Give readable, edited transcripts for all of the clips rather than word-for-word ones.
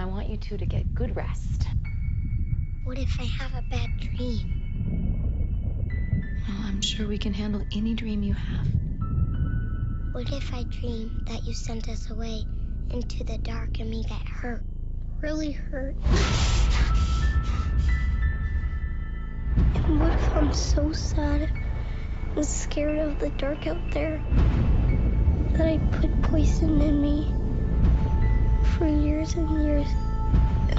want you two to get good rest. What if I have a bad dream? Oh, I'm sure we can handle any dream you have. What if I dream that you sent us away into the dark and we get hurt? Really hurt? And what if I'm so sad and scared of the dark out there that I put poison in me for years and years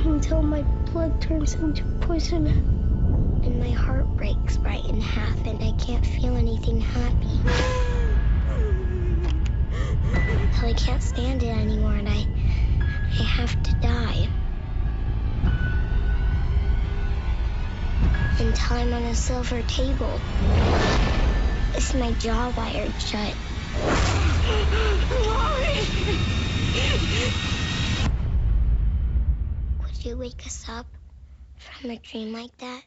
until my blood turns into poison and my heart breaks right in half and I can't feel anything happy. So I can't stand it anymore and I have to die. And time on a silver table. Is my jaw wired shut? Would you wake us up from a dream like that?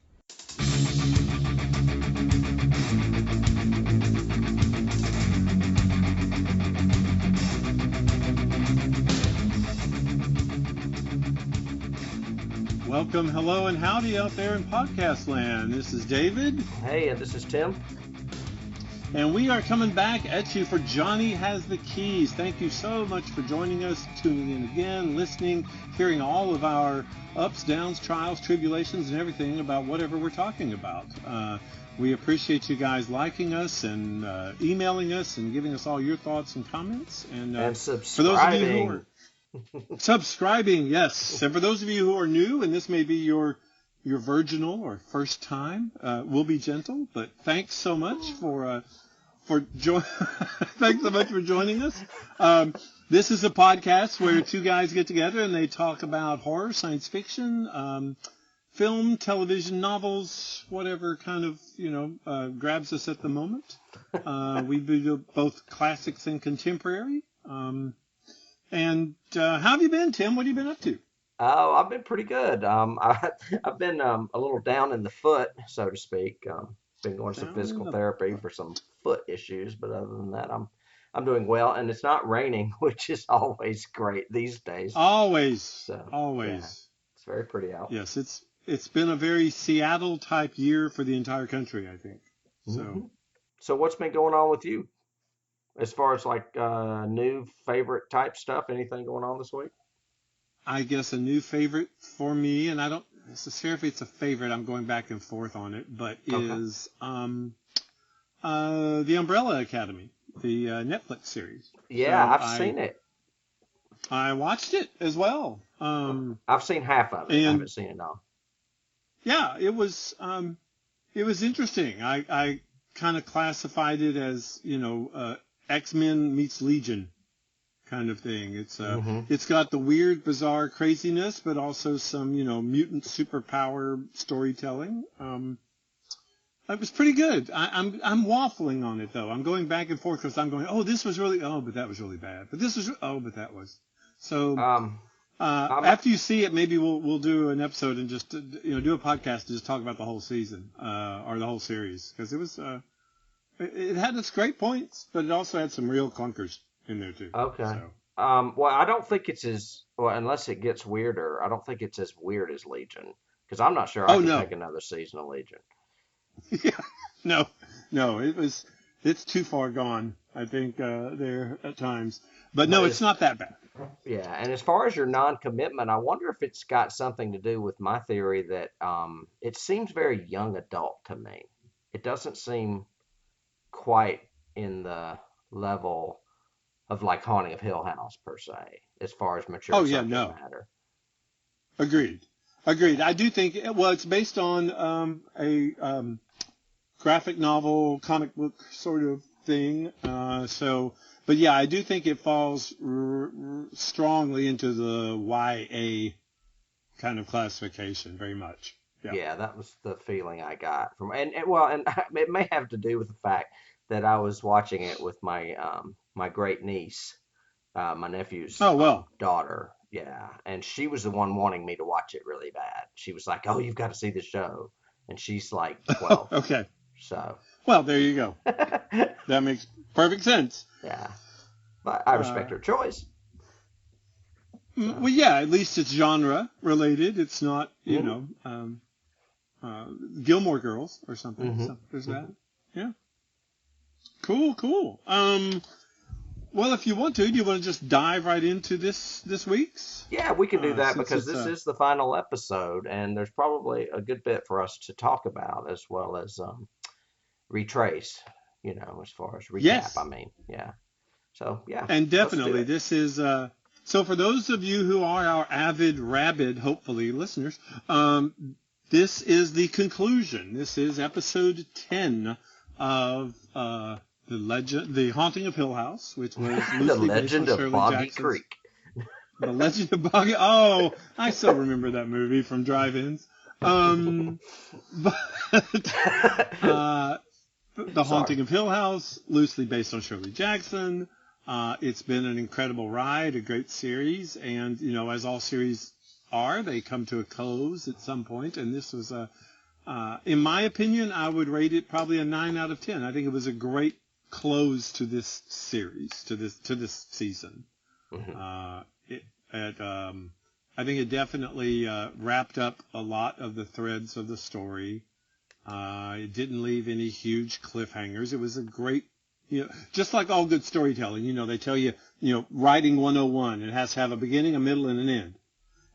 Welcome, hello, and howdy out there in podcast land. This is David. Hey, and this is Tim. And we are coming back at you for Johnny Has the Keys. Thank you so much for joining us, tuning in again, listening, hearing all of our ups, downs, trials, tribulations, and everything about whatever we're talking about. We appreciate you guys liking us and emailing us and giving us all your thoughts and comments. And subscribing. For those of you who are subscribing, yes. And for those of you who are new, and this may be your virginal or first time, we'll be gentle, but thanks so much for thanks so much for joining us. This is a podcast where two guys get together and they talk about horror, science fiction, film, television, novels, whatever kind of grabs us at the moment. We do both classics and contemporary. And how have you been, Tim? What have you been up to? Oh, I've been pretty good. I've been a little down in the foot, so to speak. Been going to some physical therapy for some foot issues, but other than that, I'm doing well. And it's not raining, which is always great these days. Always, So, always. yeah, it's very pretty out. Yes, it's been a very Seattle type year for the entire country, I think. So. Mm-hmm. So what's been going on with you? As far as like new favorite type stuff, anything going on this week? I guess a new favorite for me, and I don't necessarily if it's a favorite, I'm going back and forth on it, but is The Umbrella Academy, the Netflix series. Yeah, So I've seen it. I watched it as well. I've seen half of it. I haven't seen it all. Yeah, it was interesting. I kind of classified it as, X-Men meets Legion kind of thing. It's got the weird, bizarre craziness, but also some, mutant superpower storytelling. It was pretty good. I'm waffling on it though. I'm going back and forth because I'm going, but that was really bad. But this was, but that was. So after you see it, maybe we'll do an episode and just do a podcast to just talk about the whole season or the whole series, because it was it had its great points, but it also had some real clunkers in there too. Okay. So. Well, I don't think it's as well, unless it gets weirder. I don't think it's as weird as Legion, because I'm not sure I can take another season of Legion. Yeah, no, it's too far gone, I think, there at times. But no, it's not that bad. Yeah, and as far as your non-commitment, I wonder if it's got something to do with my theory that it seems very young adult to me. It doesn't seem quite in the level of like Haunting of Hill House per se, as far as mature subject matter. Agreed. I do think, it's based on a graphic novel, comic book sort of thing. But yeah, I do think it falls strongly into the YA kind of classification, very much. Yeah, that was the feeling I got from, and it may have to do with the fact that I was watching it with my my great niece, my nephew's daughter. Yeah, and she was the one wanting me to watch it really bad. She was like, "Oh, you've got to see the show," and she's like 12. Okay. So. Well, there you go. That makes perfect sense. Yeah, but I respect her choice. Well, yeah, at least it's genre related. It's not, Gilmore Girls or something. Mm-hmm. So there's that. Yeah. Cool. Well, if you want to, do you want to just dive right into this week's? Yeah, we can do that because this is the final episode, and there's probably a good bit for us to talk about as well as retrace, as far as recap. Yes. I mean, yeah. So, yeah. And definitely, this is, so for those of you who are our rabid, hopefully, listeners, this is the conclusion. This is episode 10 of The Haunting of Hill House, which was The Legend of Boggy Jackson's Creek. The Legend of Boggy. Oh, I still remember that movie from drive-ins. The Haunting of Hill House, loosely based on Shirley Jackson. It's been an incredible ride, a great series, and as all series are, they come to a close at some point. And this was in my opinion, I would rate it probably a 9 out of 10. I think it was a great close to this series, to this season. Mm-hmm. I think it definitely wrapped up a lot of the threads of the story. It didn't leave any huge cliffhangers. It was a great, just like all good storytelling, they tell you, writing 101, it has to have a beginning, a middle, and an end.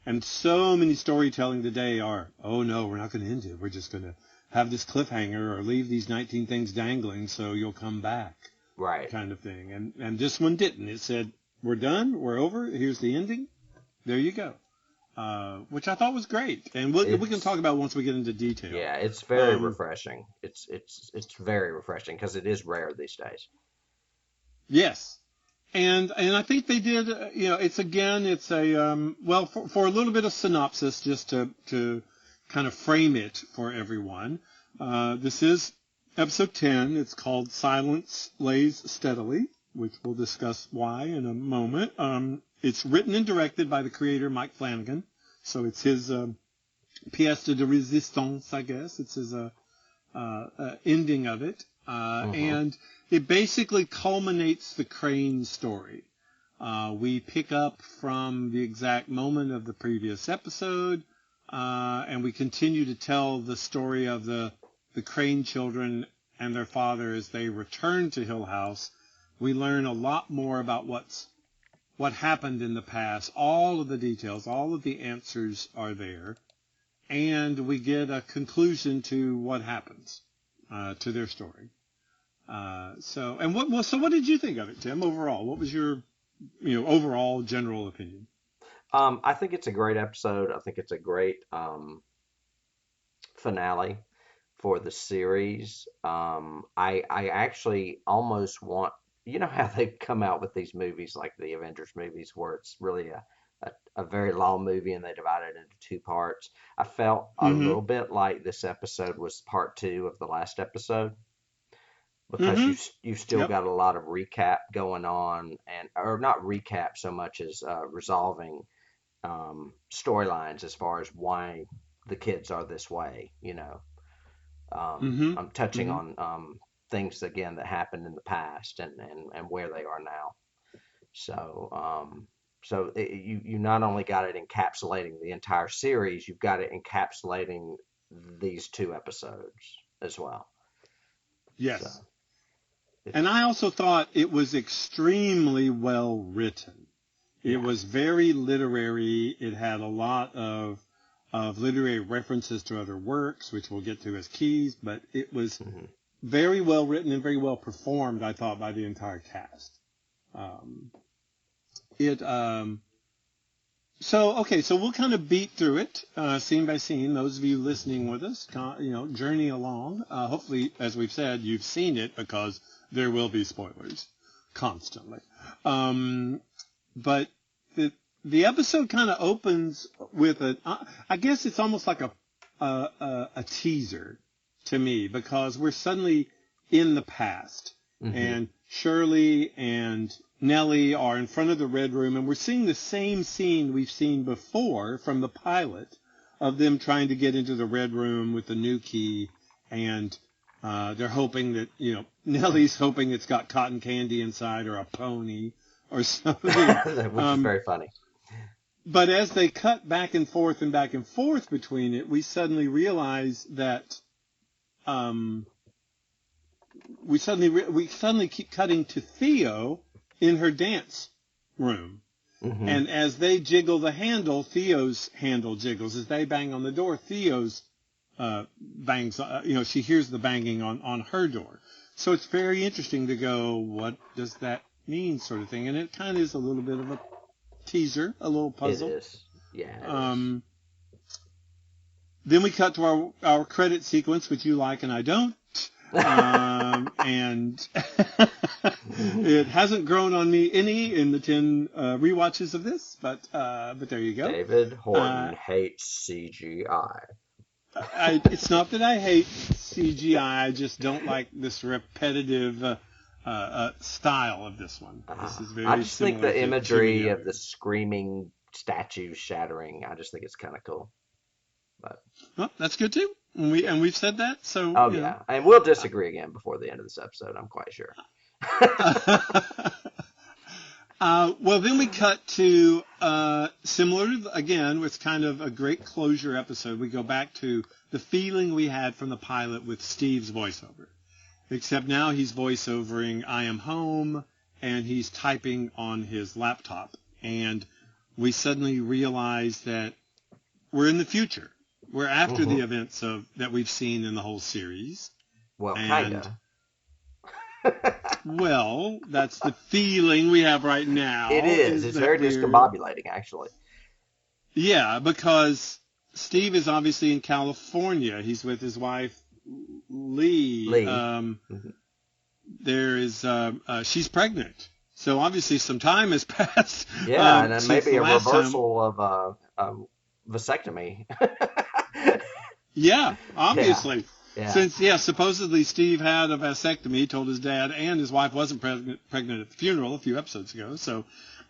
And so many storytelling today are, oh no, we're not going to end it. We're just going to have this cliffhanger or leave these 19 things dangling so you'll come back. Right. Kind of thing. And this one didn't. It said, we're done. We're over. Here's the ending. There you go. Which I thought was great. And we can talk about once we get into detail. Yeah, it's very refreshing. It's very refreshing because it is rare these days. Yes. And I think they did, it's a, for a little bit of synopsis, just to kind of frame it for everyone. This is episode 10. It's called Silence Lays Steadily, which we'll discuss why in a moment. It's written and directed by the creator, Mike Flanagan. So it's his pièce de résistance, I guess. It's his ending of it. And it basically culminates the Crain story. We pick up from the exact moment of the previous episode, and we continue to tell the story of the Crain children and their father as they return to Hill House. We learn a lot more about what happened in the past. All of the details, all of the answers are there, and we get a conclusion to what happens to their story. So what did you think of it, Tim, overall? What was your, overall general opinion? I think it's a great episode. I think it's a great finale for the series. I actually almost want, how they come out with these movies like the Avengers movies where it's really a very long movie and they divide it into 2 parts. I felt a little bit like this episode was part 2 of the last episode. Because you still got a lot of recap going on, or not recap so much as resolving storylines as far as why the kids are this way. I'm touching on things again that happened in the past and where they are now. So you not only got it encapsulating the entire series, you've got it encapsulating these 2 episodes as well. Yes. So. And I also thought it was extremely well written. It was very literary. It had a lot of literary references to other works, which we'll get to as keys, but it was very well written and very well performed, I thought, by the entire cast. So we'll kind of beat through it, scene by scene. Those of you listening with us, journey along. Hopefully, as we've said, you've seen it because there will be spoilers constantly. But the episode kind of opens with I guess it's almost like a teaser to me, because we're suddenly in the past, and Shirley and Nellie are in front of the Red Room, and we're seeing the same scene we've seen before from the pilot of them trying to get into the Red Room with the new key, and they're hoping that, Nellie's hoping it's got cotton candy inside or a pony or something. Which is very funny. But as they cut back and forth between it, we suddenly realize that we suddenly keep cutting to Theo in her dance room. Mm-hmm. And as they jiggle the handle, Theo's handle jiggles. As they bang on the door, Theo's bangs, she hears the banging on her door. So it's very interesting to go, what does that mean, sort of thing. And it kind of is a little bit of a teaser, a little puzzle. It is. Yeah, it is. Then we cut to our credit sequence, which you like and I don't. And it hasn't grown on me any in the 10 rewatches of this, but there you go. David Horton hates CGI. It's not that I hate CGI, I just don't like this repetitive style of this one. This is very I just think the imagery to of the screaming statues shattering, I just think it's kind of cool. But well, that's good too. And we've said that, so yeah, and we'll disagree again before the end of this episode, I'm quite sure. Well, then we cut to similar again. It's kind of a great closure episode. We go back to the feeling we had from the pilot with Steve's voiceover, except now he's voiceovering "I am home" and he's typing on his laptop, and we suddenly realize that we're in the future. We're after the events that we've seen in the whole series. Well, kind of. Well, that's the feeling we have right now. It is. It's very discombobulating, actually. Yeah, because Steve is obviously in California. He's with his wife, Lee. There is, she's pregnant. So obviously some time has passed. Yeah, and then maybe a reversal of vasectomy. Yeah, obviously. Yeah. Since, supposedly Steve had a vasectomy, told his dad, and his wife wasn't pregnant at the funeral a few episodes ago. So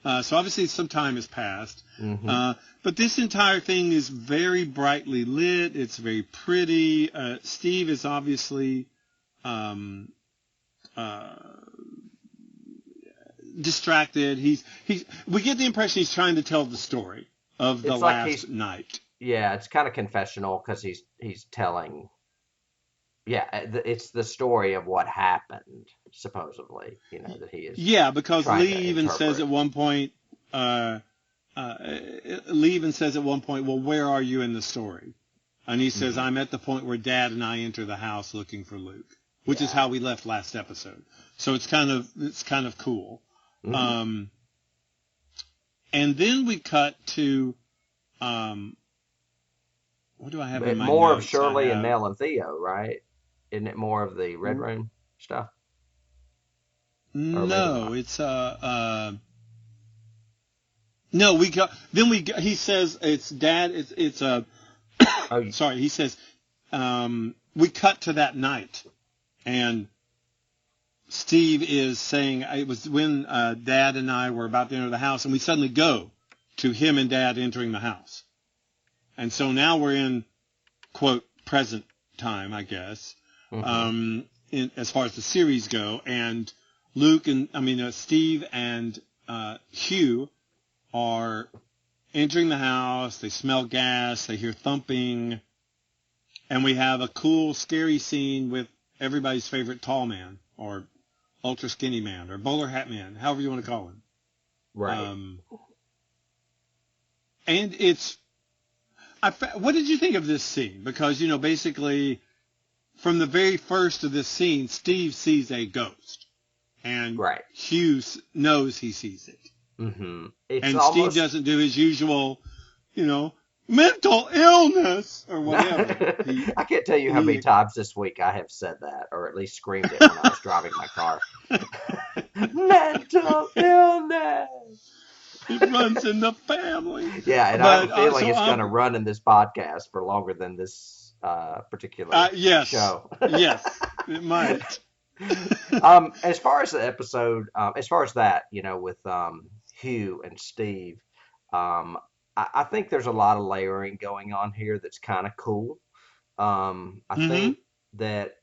obviously some time has passed. Mm-hmm. But this entire thing is very brightly lit. It's very pretty. Steve is obviously distracted. We get the impression he's trying to tell the story of the last night. Yeah, it's kind of confessional because he's telling. Yeah, it's the story of what happened, supposedly. That he is. Yeah, because Lee even says at one point. Well, where are you in the story? And he says, I'm at the point where Dad and I enter the house looking for Luke, which is how we left last episode. So it's kind of cool. Mm-hmm. And then we cut to. What do I have in my more notes? Of Shirley and Nell and Theo, right? Isn't it more of the Red Room stuff? No, it's no. He says it's Dad. It's sorry. He says we cut to that night, and Steve is saying it was when Dad and I were about to enter the house, and we suddenly go to him and Dad entering the house. And so now we're in, quote, present time, I guess, as far as the series go. And Steve and Hugh are entering the house. They smell gas. They hear thumping. And we have a cool, scary scene with everybody's favorite tall man or ultra skinny man or bowler hat man, however you want to call him. Right. And it's... what did you think of this scene? Because, basically, from the very first of this scene, Steve sees a ghost. And Hugh knows he sees it. Mm-hmm. And Steve doesn't do his usual, mental illness or whatever. I can't tell you how many times this week I have said that, or at least screamed it when I was driving my car. Mental illness! It runs in the family. Yeah, and I have a feeling it's going to run in this podcast for longer than this particular show. Yes, it might. As far as the episode, as far as that, with Hugh and Steve, I think there's a lot of layering going on here that's kind of cool. I think that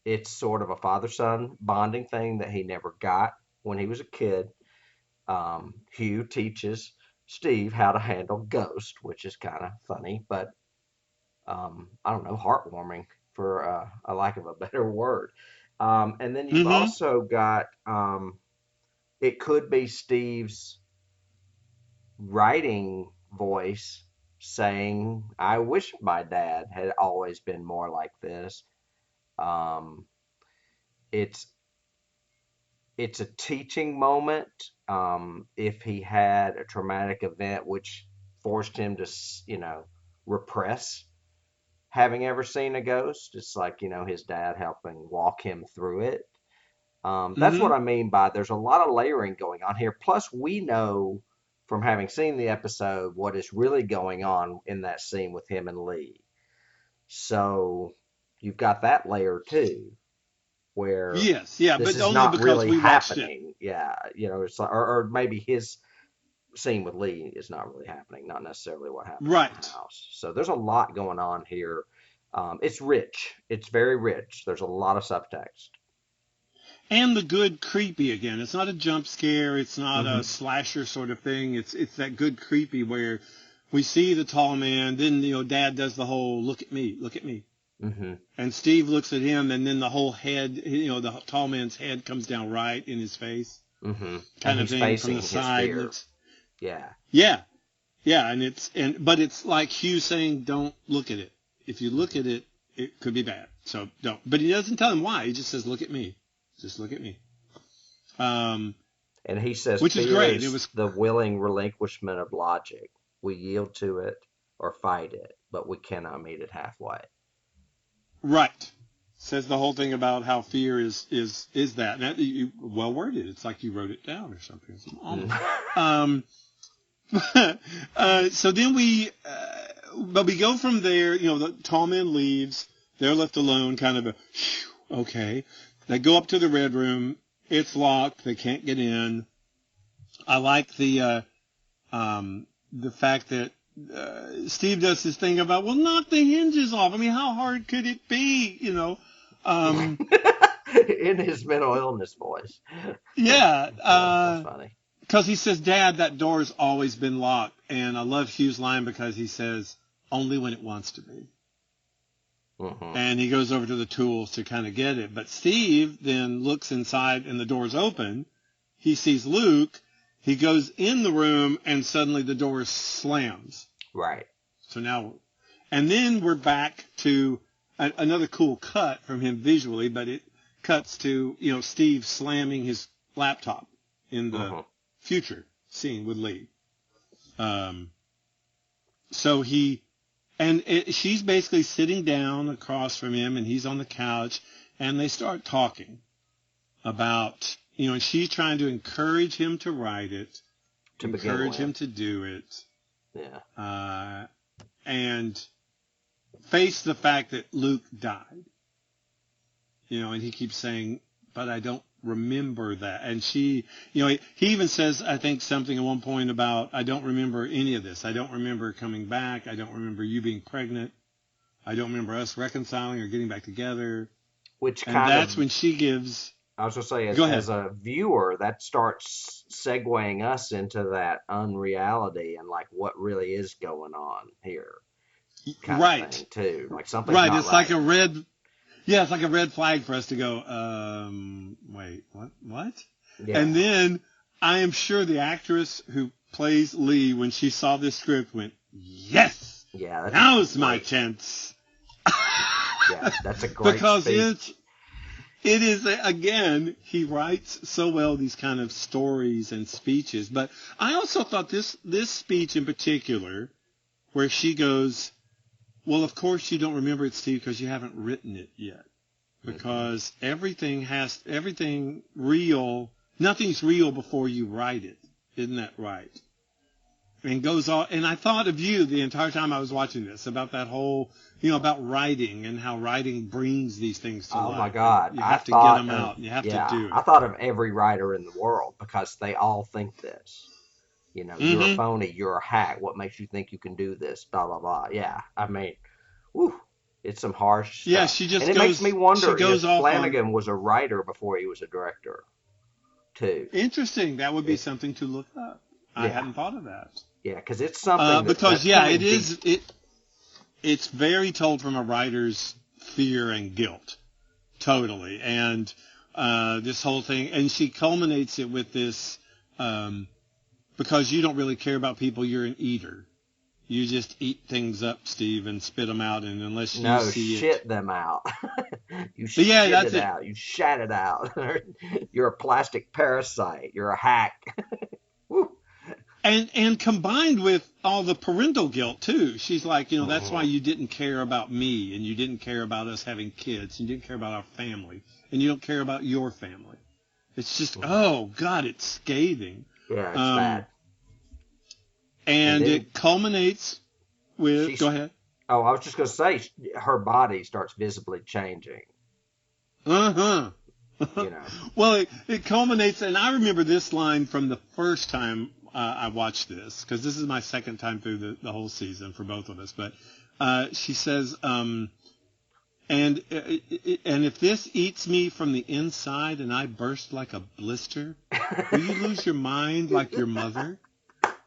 it's sort of a father-son bonding thing that he never got when he was a kid. Hugh teaches Steve how to handle ghost, which is kind of funny, but I don't know, heartwarming for a lack of a better word. And then you've Mm-hmm. also got it could be Steve's writing voice saying, "I wish my dad had always been more like this." Um, it's it's a teaching moment. If he had a traumatic event which forced him to, repress having ever seen a ghost, it's like, his dad helping walk him through it. That's Mm-hmm. what I mean by there's a lot of layering going on here. Plus, we know from having seen the episode what is really going on in that scene with him and Lee. So you've got that layer too, where Yes, yeah, this but is only not because really we watched it. happening. Yeah, it's like, or maybe his scene with Lee is not really happening, not necessarily what happened in the Right. house. So there's a lot going on here. It's rich. It's very rich. There's a lot of subtext. And the good creepy again. It's not a jump scare. It's not Mm-hmm. a slasher sort of thing. It's that good creepy where we see the tall man. Then Dad does the whole look at me, look at me, Mm-hmm. and Steve looks at him, and then the whole head, the tall man's head comes down right in his face, Mm-hmm. kind And of he's thing facing from the his side. fear. Looks, Yeah. yeah, yeah, but it's like Hugh saying, don't look at it. If you look at it, it could be bad. So don't. But he doesn't tell him why. He just says, look at me. Just look at me. And he says, Which is fear great. is It was the willing relinquishment of logic. We yield to it or fight it, but we cannot meet it halfway. right. Says the whole thing about how fear is that. And that well worded. It's like you wrote it down or something. It's so then but we go from there. The tall man leaves. They're left alone. Kind of okay. They go up to the red room. It's locked. They can't get in. I like the fact that Steve does this thing about, well, knock the hinges off. I mean, how hard could it be? In his mental illness voice. Yeah. That's funny. Because he says, Dad, that door's always been locked. And I love Hugh's line because he says, only when it wants to be. Mm-hmm. And he goes over to the tools to kind of get it. But Steve then looks inside and the door's open. He sees Luke. He goes in the room and suddenly the door slams. Right. So now, and then we're back to another cool cut from him visually, but it cuts to, Steve slamming his laptop in the future scene with Lee. She's basically sitting down across from him, and he's on the couch, and they start talking about, and she's trying to encourage him to write it, to encourage him to do it. Yeah. And face the fact that Luke died. And he keeps saying, but I don't remember that. And she, he even says, I think, something at one point about, I don't remember any of this. I don't remember coming back. I don't remember you being pregnant. I don't remember us reconciling or getting back together. That's when she gives... I was going to say, as a viewer, that starts segueing us into that unreality and like what really is going on here. Kind of thing, too. Like something. Right. It's like a red... Yeah, it's like a red flag for us to go, wait, what? Yeah. And then I am sure the actress who plays Lee, when she saw this script, went, yes! Yeah. Now's my chance. Yeah, that's a great because speech. It is, again, he writes so well these kind of stories and speeches. But I also thought this speech in particular, where she goes, well, of course you don't remember it, Steve, because you haven't written it yet. Because everything real, nothing's real before you write it. Isn't that right? And goes on, and I thought of you the entire time I was watching this, about that whole, about writing and how writing brings these things to life. Oh my God. You have to get them out. You have to do it. I thought of every writer in the world because they all think this. You're a phony, you're a hack. What makes you think you can do this? Blah, blah, blah. Yeah. I mean, it's some harsh stuff. Yeah, she just and it goes, makes me wonder if Flanagan was a writer before he was a director, too. Interesting. That would be something to look up. I hadn't thought of that. Yeah, because it's something because it is it's very told from a writer's fear and guilt, totally, and this whole thing, and she culminates it with this, because you don't really care about people, you're an eater. You just eat things up, Steve, and spit them out, and unless you see shit them out. You shit it out. You shat it out. You're a plastic parasite. You're a hack. Woo. And combined with all the parental guilt too, she's like, that's why you didn't care about me, and you didn't care about us having kids, and you didn't care about our family, and you don't care about your family. It's just, oh God, it's scathing. Yeah, it's bad. And it culminates with, go ahead. Oh, I was just going to say, her body starts visibly changing. Well, it culminates, and I remember this line from the first time I watched this, because this is my second time through the whole season for both of us. But she says, and if this eats me from the inside and I burst like a blister, will you lose your mind like your mother?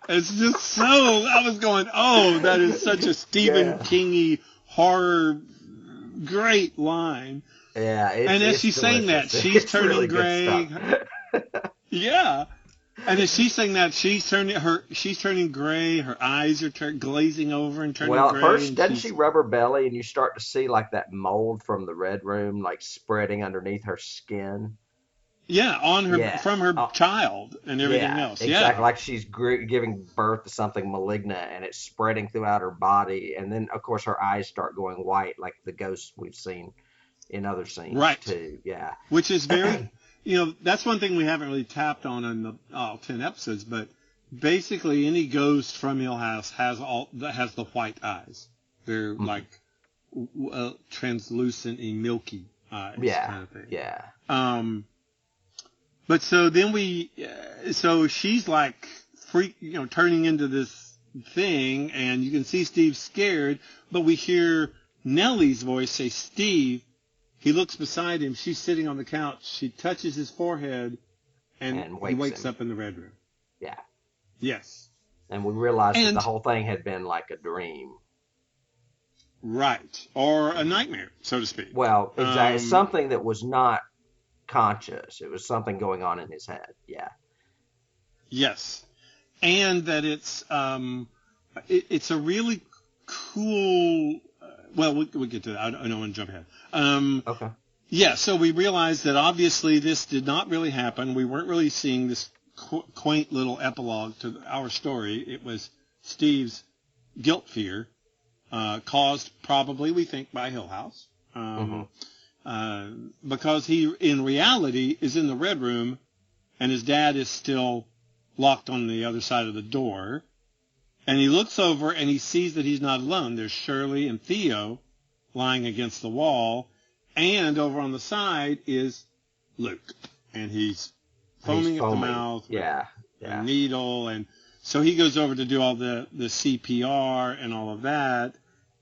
It's just so, I was going, oh, that is such a Stephen King-y horror, great line. Yeah, and as she's saying that, she's turning really gray. Yeah. And as she's saying that, she's turning gray. Her eyes are glazing over and turning gray. Well, first, doesn't she rub her belly, and you start to see like that mold from the Red Room, like spreading underneath her skin. Yeah, on her from her child and everything else. Exactly, like she's giving birth to something malignant, and it's spreading throughout her body. And then, of course, her eyes start going white, like the ghosts we've seen in other scenes too. Yeah, which is very. That's one thing we haven't really tapped on in the 10 episodes, but basically any ghost from Hill House has the white eyes. They're like translucent and milky eyes kind of thing. Yeah. But so then so she's like turning into this thing, and you can see Steve scared, but we hear Nellie's voice say, "Steve." He looks beside him. She's sitting on the couch. She touches his forehead, and he wakes up in the Red Room. Yeah. Yes. And we realized that the whole thing had been like a dream. Right. Or a nightmare, so to speak. Well, exactly. Something that was not conscious. It was something going on in his head. Yeah. Yes. And that it's a really cool... Well, we'll get to that. I don't want to jump ahead. Okay. Yeah, so we realized that obviously this did not really happen. We weren't really seeing this quaint little epilogue to our story. It was Steve's guilt fear, caused probably, we think, by Hill House. Because he, in reality, is in the Red Room, and his dad is still locked on the other side of the door. And he looks over and he sees that he's not alone. There's Shirley and Theo lying against the wall. And over on the side is Luke. And he's foaming at the mouth with a needle. And so he goes over to do all the CPR and all of that.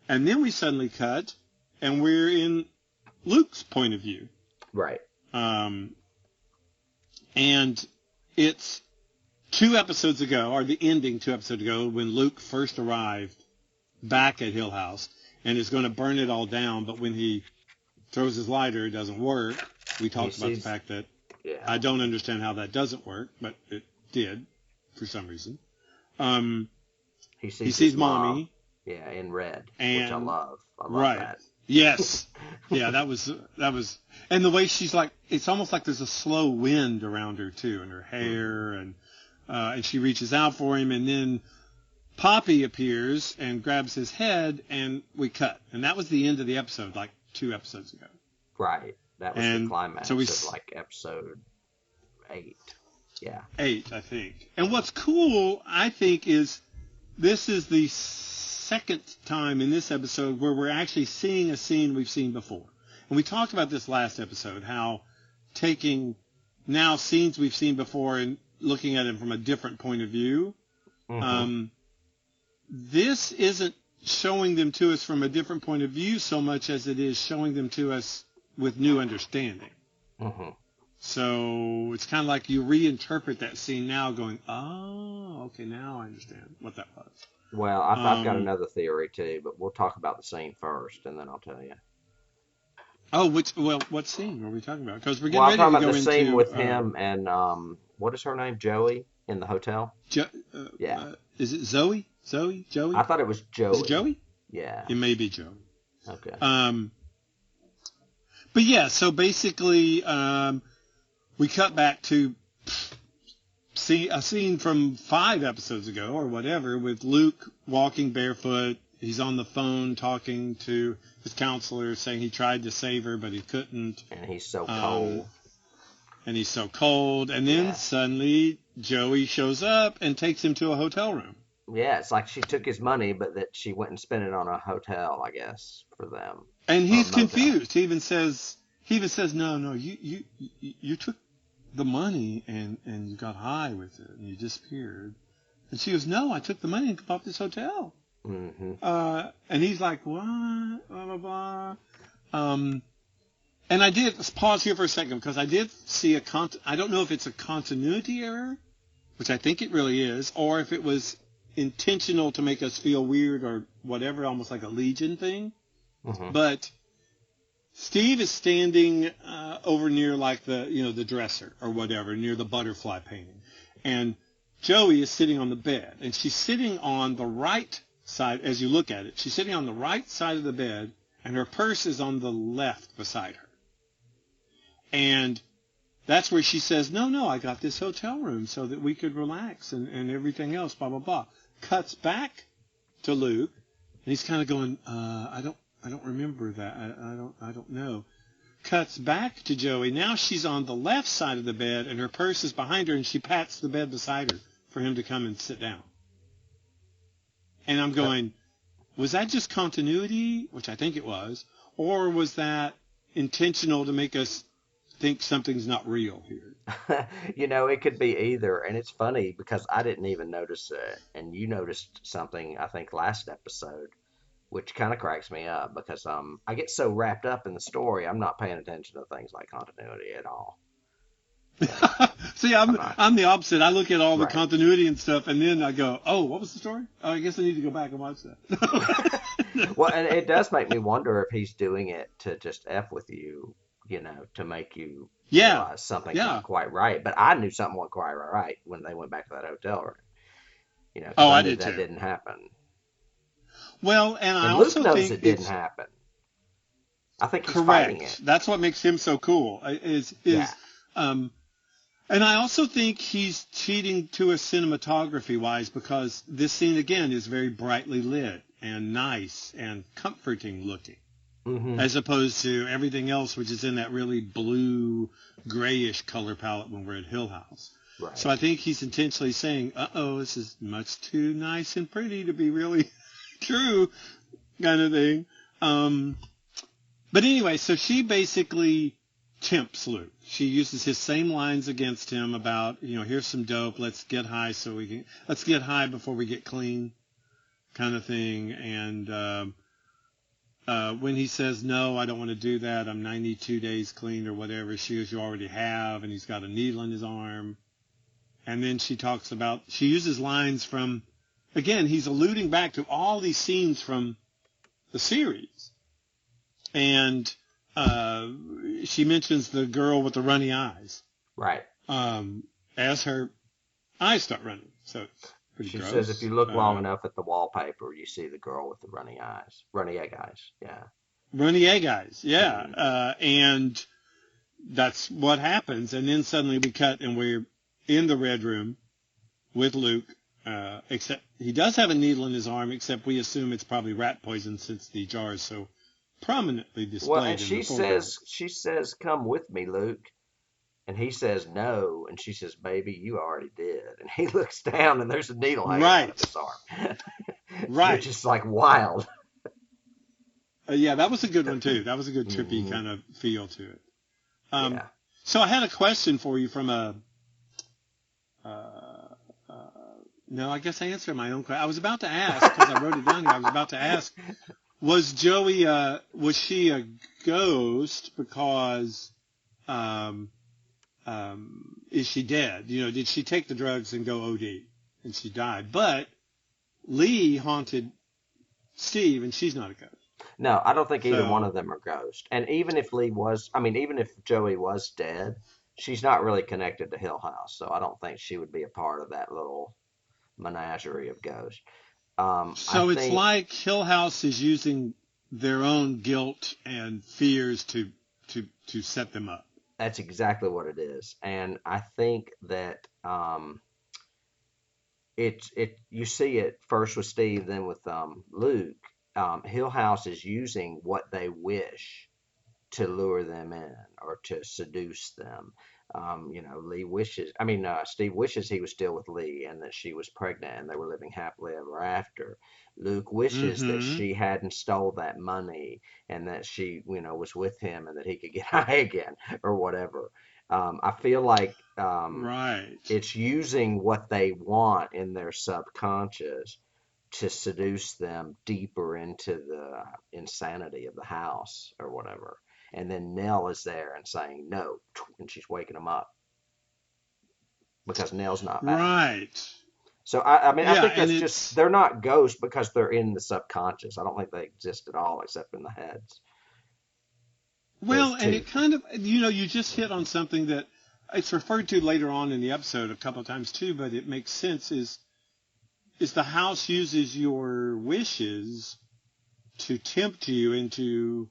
And then we suddenly cut, and we're in Luke's point of view. Right. And it's 2 episodes ago, or the ending 2 episodes ago, when Luke first arrived back at Hill House and is going to burn it all down, but when he throws his lighter, it doesn't work. We talked about the fact that I don't understand how that doesn't work, but it did for some reason. He sees Mommy. Yeah, in red, which I love. I love that. Yes. Yeah, that was, and the way she's like, it's almost like there's a slow wind around her too, and her hair, and she reaches out for him, and then Poppy appears and grabs his head, and we cut. And that was the end of the episode, like 2 episodes ago. Right. That was the climax of like episode 8. Yeah. 8, I think. And what's cool, I think, is this is the second time in this episode where we're actually seeing a scene we've seen before. And we talked about this last episode, how taking now scenes we've seen before and looking at them from a different point of view. This isn't showing them to us from a different point of view so much as it is showing them to us with new understanding. So it's kind of like you reinterpret that scene now going, oh, okay, now I understand what that was. Well, I've got another theory too, but we'll talk about the scene first, and then I'll tell you. Oh, what scene are we talking about? Because we're Well, getting I'm ready talking to about go the scene into with him and what is her name? Joey in the hotel. Yeah. Is it Zoe? Joey? I thought it was Joey. Is it Joey? Yeah. It may be Joey. Okay. But yeah, so basically, we cut back to see a scene from 5 episodes ago or whatever with Luke walking barefoot. He's on the phone talking to his counselor, saying he tried to save her, but he couldn't. And he's so cold. And then suddenly Joey shows up and takes him to a hotel room. Yeah, it's like she took his money, but that she went and spent it on a hotel, I guess, for them. And he's confused. He even says, no, you took the money and you got high with it and you disappeared. And she goes, no, I took the money and bought this hotel. Mm-hmm. And he's like, what? Blah, blah, blah. And I did pause here for a second because I did see I don't know if it's a continuity error, which I think it really is, or if it was intentional to make us feel weird or whatever, almost like a Legion thing. Mm-hmm. But Steve is standing over near like the dresser or whatever, near the butterfly painting. And Joey is sitting on the bed, and she's sitting on the right side as you look at it. She's sitting on the right side of the bed, and her purse is on the left beside her. And that's where she says, no, I got this hotel room so that we could relax and everything else, blah, blah, blah. Cuts back to Luke, and he's kind of going, I don't remember that. I don't know. Cuts back to Joey. Now she's on the left side of the bed, and her purse is behind her, and she pats the bed beside her for him to come and sit down. And I'm going, was that just continuity, which I think it was, or was that intentional to make us think something's not real here? It could be either. And it's funny because I didn't even notice it. And you noticed something, I think, last episode, which kind of cracks me up because I get so wrapped up in the story, I'm not paying attention to things like continuity at all. See, I'm the opposite. I look at all the continuity and stuff, and then I go, oh, what was the story? Oh, I guess I need to go back and watch that. Well, and it does make me wonder if he's doing it to just F with you, to make you realize something's not quite right. But I knew something wasn't quite right when they went back to that hotel room. I did that too. Didn't happen. Well, and I Luke also knows think it didn't happen. I think he's correct. fighting it. That's what makes him so cool. And I also think he's cheating to us cinematography-wise because this scene, again, is very brightly lit and nice and comforting looking, as opposed to everything else, which is in that really blue, grayish color palette when we're at Hill House. Right. So I think he's intentionally saying, this is much too nice and pretty to be really true kind of thing. But anyway, so she basically tempts Luke. She uses his same lines against him about, here's some dope, let's get high let's get high before we get clean kind of thing. And when he says, no, I don't want to do that, I'm 92 days clean or whatever, she goes, you already have, and he's got a needle in his arm. And then she uses lines from, again, he's alluding back to all these scenes from the series. And she mentions the girl with the runny eyes. Right. As her eyes start running. So it's pretty gross. She says if you look long enough at the wallpaper, you see the girl with the runny egg eyes. Yeah. Runny egg eyes. Yeah. And that's what happens. And then suddenly we cut and we're in the red room with Luke. Except he does have a needle in his arm, except we assume it's probably rat poison since the jar is so prominently displayed. Well, and she says, come with me, Luke. And he says no, and she says, baby, you already did. And he looks down, and there's a needle hanging out of his arm. Right. Which is like wild. Yeah, that was a good one, too. That was a good trippy kind of feel to it. So I had a question for you from no, I guess I answered my own question. I was about to ask, because I wrote it down here, I was about to ask, was Joey, was she a ghost because, is she dead? Did she take the drugs and go OD and she died. But Lee haunted Steve, and she's not a ghost. No, I don't think either one of them are ghosts. And even if even if Joey was dead, she's not really connected to Hill House, so I don't think she would be a part of that little menagerie of ghosts. So it's like Hill House is using their own guilt and fears to set them up. That's exactly what it is, and I think that you see it first with Steve, then with Luke. Hill House is using what they wish to lure them in or to seduce them. Steve wishes he was still with Lee and that she was pregnant and they were living happily ever after. Luke wishes that she hadn't stole that money and that she, was with him and that he could get high again or whatever. I feel like it's using what they want in their subconscious to seduce them deeper into the insanity of the house or whatever. And then Nell is there and saying no, and she's waking them up because Nell's not back. Right. So I think that's just, they're not ghosts because they're in the subconscious. I don't think they exist at all except in the heads. Well, and it kind of, you just hit on something that it's referred to later on in the episode a couple of times too, but it makes sense is the house uses your wishes to tempt you into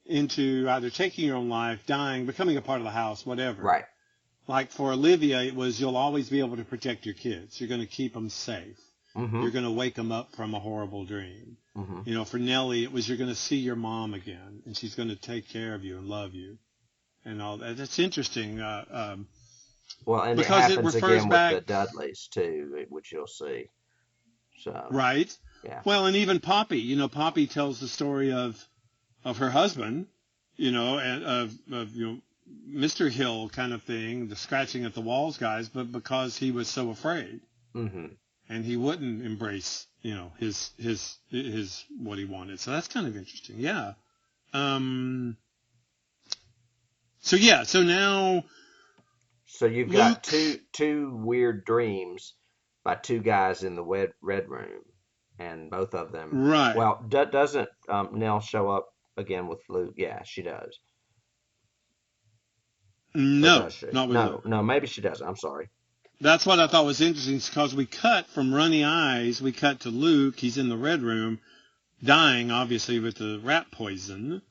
either taking your own life, dying, becoming a part of the house, whatever. Right. Like for Olivia, it was you'll always be able to protect your kids. You're going to keep them safe. Mm-hmm. You're going to wake them up from a horrible dream. Mm-hmm. For Nellie, it was you're going to see your mom again, and she's going to take care of you and love you, and all that. That's interesting. Well, and because it happens again with the Dudleys too, which you'll see. So right. Yeah. Well, and even Poppy. Poppy tells the story of her husband. And of Mr. Hill kind of thing, the scratching at the walls guys, but because he was so afraid, and he wouldn't embrace, his what he wanted. So that's kind of interesting. Yeah. So now. So you've got two weird dreams by two guys in the red room, and both of them. Right. Well, doesn't Nell show up again with Luke? Yeah, she does. No, does she? Not with Luke. No, maybe she doesn't. I'm sorry. That's what I thought was interesting, because we cut from runny eyes, we cut to Luke. He's in the red room, dying, obviously, with the rat poison.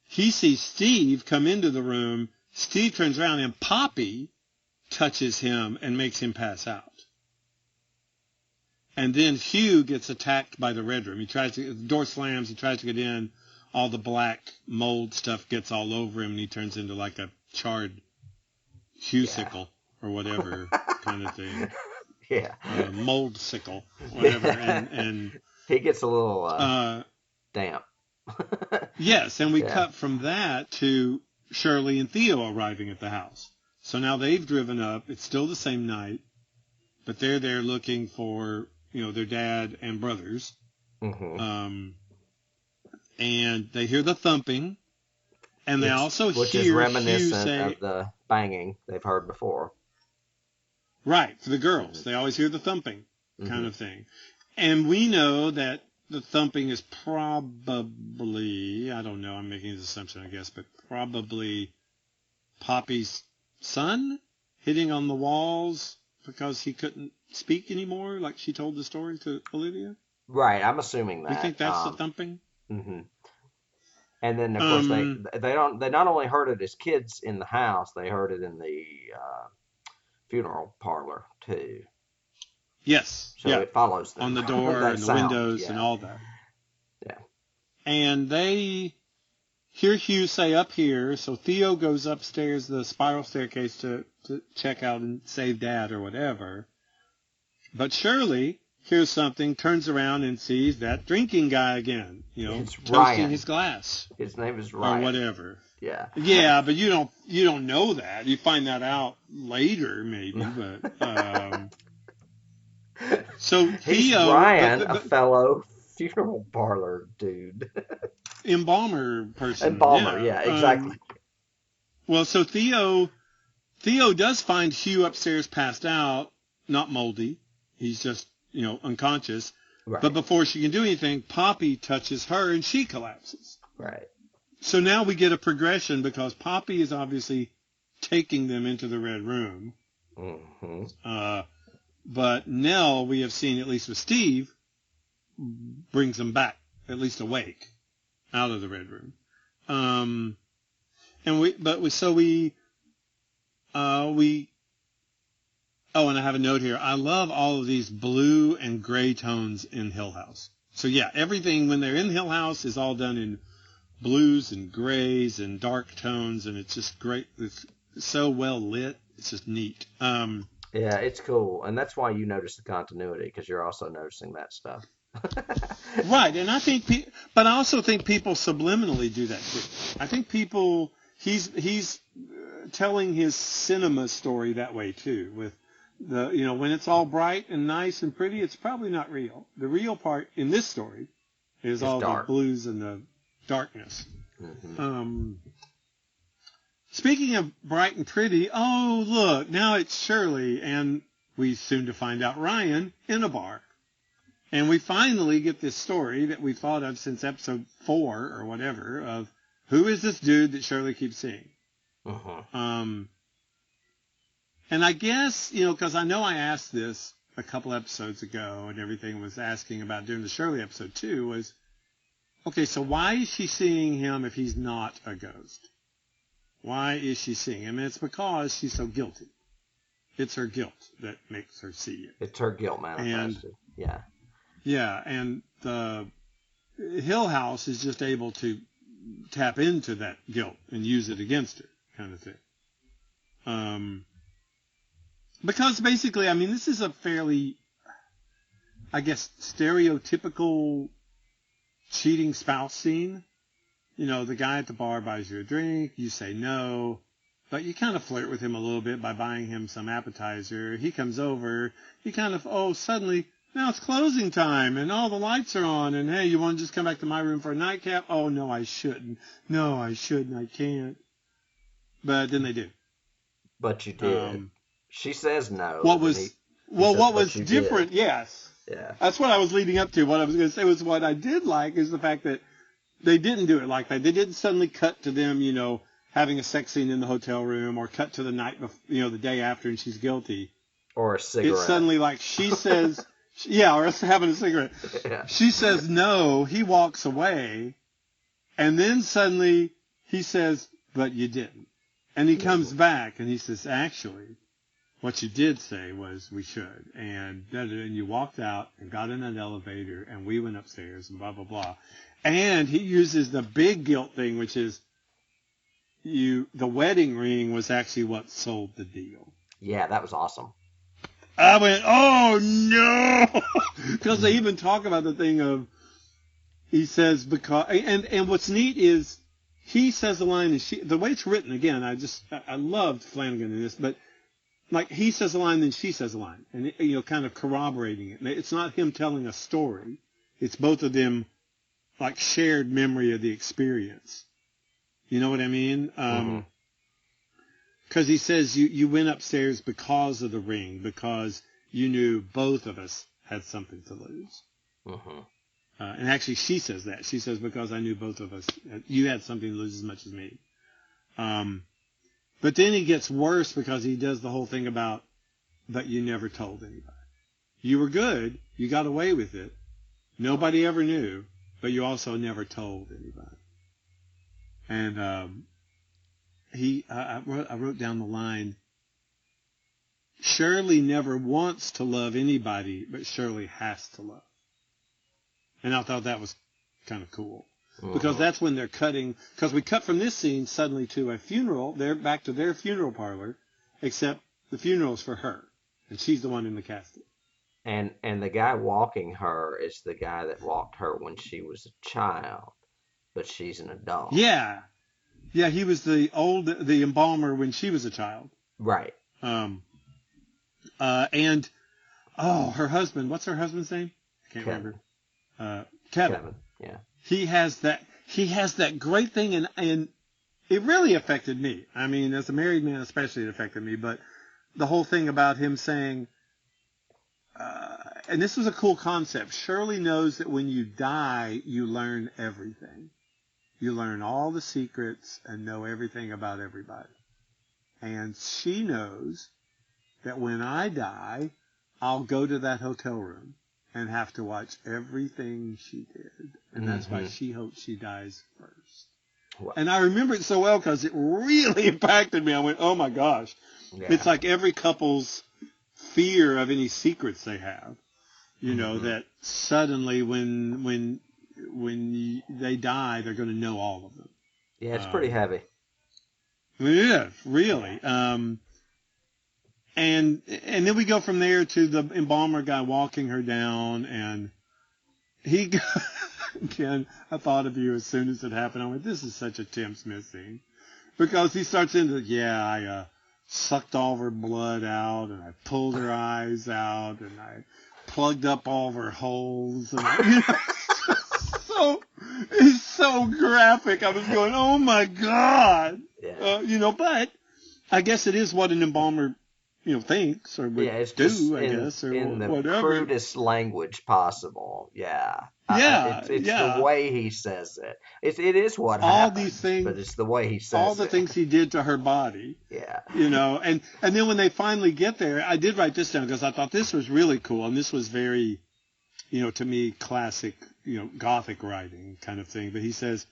He sees Steve come into the room. Steve turns around, and Poppy touches him and makes him pass out. And then Hugh gets attacked by the red room. The door slams, he tries to get in. All the black mold stuff gets all over him, and he turns into like a charred Hugh-sicle or whatever kind of thing. Yeah. Mold sickle, whatever. And he gets a little damp. Yes, and we cut from that to Shirley and Theo arriving at the house. So now they've driven up. It's still the same night, but they're there looking for, their dad and brothers. Mm-hmm. And they hear the thumping, and they also which hear is reminiscent Hugh say, of the banging they've heard before. Right, for the girls. They always hear the thumping kind of thing. And we know that the thumping is probably, I don't know, I'm making this assumption, I guess, but probably Poppy's son hitting on the walls because he couldn't speak anymore, like she told the story to Olivia. Right, I'm assuming that. You think that's the thumping? Mm-hmm. And then, of course, they not only heard it as kids in the house, they heard it in the funeral parlor too. Yes. So it follows them. On the door and the windows and all that. Yeah. And they hear Hugh say up here, so Theo goes upstairs the spiral staircase to check out and save Dad or whatever. But Shirley hears something, turns around and sees that drinking guy again, it's toasting Ryan. his glass. His name is Ryan. Or whatever. Yeah. Yeah, but you don't know that. You find that out later, maybe. But so he's Theo, Ryan, a fellow funeral parlor dude, embalmer person. Embalmer, yeah exactly. Well, so Theo Theo does find Hugh upstairs passed out, not moldy. He's just, unconscious. Right. But before she can do anything, Poppy touches her and she collapses. Right. So now we get a progression because Poppy is obviously taking them into the Red Room. Mm-hmm. But Nell, we have seen, at least with Steve, brings them back, at least awake, out of the Red Room. And I have a note here. I love all of these blue and gray tones in Hill House. So yeah, everything when they're in Hill House is all done in blues and grays and dark tones, and it's just great. It's so well lit. It's just neat. Yeah, it's cool, and that's why you notice the continuity, because you're also noticing that stuff. Right, and I think, but I also think people subliminally do that too. I think he's telling his cinema story that way too. With when it's all bright and nice and pretty, it's probably not real. The real part in this story is all dark. The blues and the darkness. Mm-hmm. Speaking of bright and pretty, oh, look, now it's Shirley, and we soon to find out Ryan in a bar. And we finally get this story that we've thought of since episode 4 or whatever of who is this dude that Shirley keeps seeing? Uh-huh. And I guess, because I know I asked this a couple episodes ago and everything was asking about during the Shirley episode too was, okay, so why is she seeing him if he's not a ghost? Why is she seeing him? And it's because she's so guilty. It's her guilt that makes her see it. It's her guilt manifested. Yeah. Yeah, and the Hill House is just able to tap into that guilt and use it against her, kind of thing. Because basically, this is a fairly, I guess, stereotypical cheating spouse scene. The guy at the bar buys you a drink, you say no, but you kind of flirt with him a little bit by buying him some appetizer. He comes over, you kind of, suddenly, now it's closing time, and all the lights are on, and hey, you want to just come back to my room for a nightcap? Oh, no, I shouldn't. No, I shouldn't. I can't. But then they do. But you did. She says no. What was different, yes. Yeah. That's what I was leading up to. What I was going to say was what I did like is the fact that they didn't do it like that. They didn't suddenly cut to them, having a sex scene in the hotel room, or cut to the night before, the day after and she's guilty. Or a cigarette. It's suddenly like she says, yeah, or having a cigarette. Yeah. She says no, he walks away, and then suddenly he says, but you didn't. And he comes back and he says, actually, what you did say was we should. And you walked out and got in an elevator and we went upstairs and blah, blah, blah. And he uses the big guilt thing, which is the wedding ring was actually what sold the deal. Yeah, that was awesome. I went, oh no! Because they even talk about the thing of, he says, because, and what's neat is, he says the line, and the way it's written, again, I loved Flanagan in this, but like he says a line, then she says a line, and kind of corroborating it. It's not him telling a story; it's both of them, like shared memory of the experience. You know what I mean? Because he says you went upstairs because of the ring, because you knew both of us had something to lose. And actually, she says that. She says, because I knew both of us, you had something to lose as much as me. But then he gets worse because he does the whole thing about, but you never told anybody. You were good. You got away with it. Nobody ever knew, but you also never told anybody. And I wrote down the line, Shirley never wants to love anybody, but Shirley has to love. And I thought that was kind of cool. Because that's when they're cutting, because we cut from this scene suddenly to a funeral. They're back to their funeral parlor, except the funeral's for her, and she's the one in the casket. And the guy walking her is the guy that walked her when she was a child, but she's an adult. Yeah. Yeah, he was the embalmer when she was a child. Right. And her husband, what's her husband's name? I can't remember. Kevin. Yeah. He has that great thing, and it really affected me. I mean, as a married man especially, it affected me. But the whole thing about him saying, and this was a cool concept, Shirley knows that when you die, you learn everything. You learn all the secrets and know everything about everybody. And she knows that when I die, I'll go to that hotel room and have to watch everything she did. And that's why she hopes she dies first. Wow. And I remember it so well because it really impacted me. I went, oh my gosh. Yeah. It's like every couple's fear of any secrets they have. You know, that suddenly when they die, they're going to know all of them. Yeah, it's pretty heavy. It is, really. And then we go from there to the embalmer guy walking her down, and he, again, I thought of you as soon as it happened. I went, this is such a Tim Smith scene. Because he starts into, I sucked all of her blood out, and I pulled her eyes out, and I plugged up all of her holes, and it's so graphic. I was going, oh my God. Yeah. But I guess it is what an embalmer, thinks or would do, I guess, or in the whatever. crudest language possible. Yeah. It's the way he says it. It is what happens, these things, but it's the way he says it. All the things he did to her body. Yeah. And then when they finally get there, I did write this down because I thought this was really cool, and this was very, to me, classic, Gothic writing kind of thing. But he says,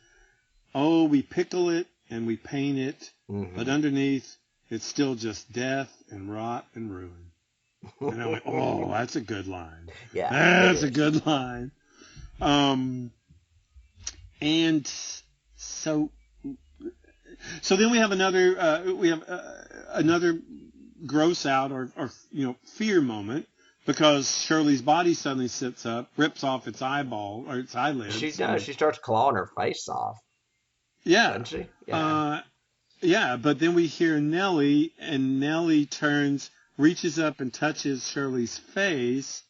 oh, we pickle it and we paint it, but underneath it's still just death and rot and ruin. And I went, oh, that's a good line. Yeah. That's a good line. And so then we have another gross out or fear moment, because Shirley's body suddenly sits up, rips off its eyeball or its eyelids. She does. She starts clawing her face off. Yeah. Doesn't she? Yeah. But then we hear Nellie, and Nellie reaches up and touches Shirley's face,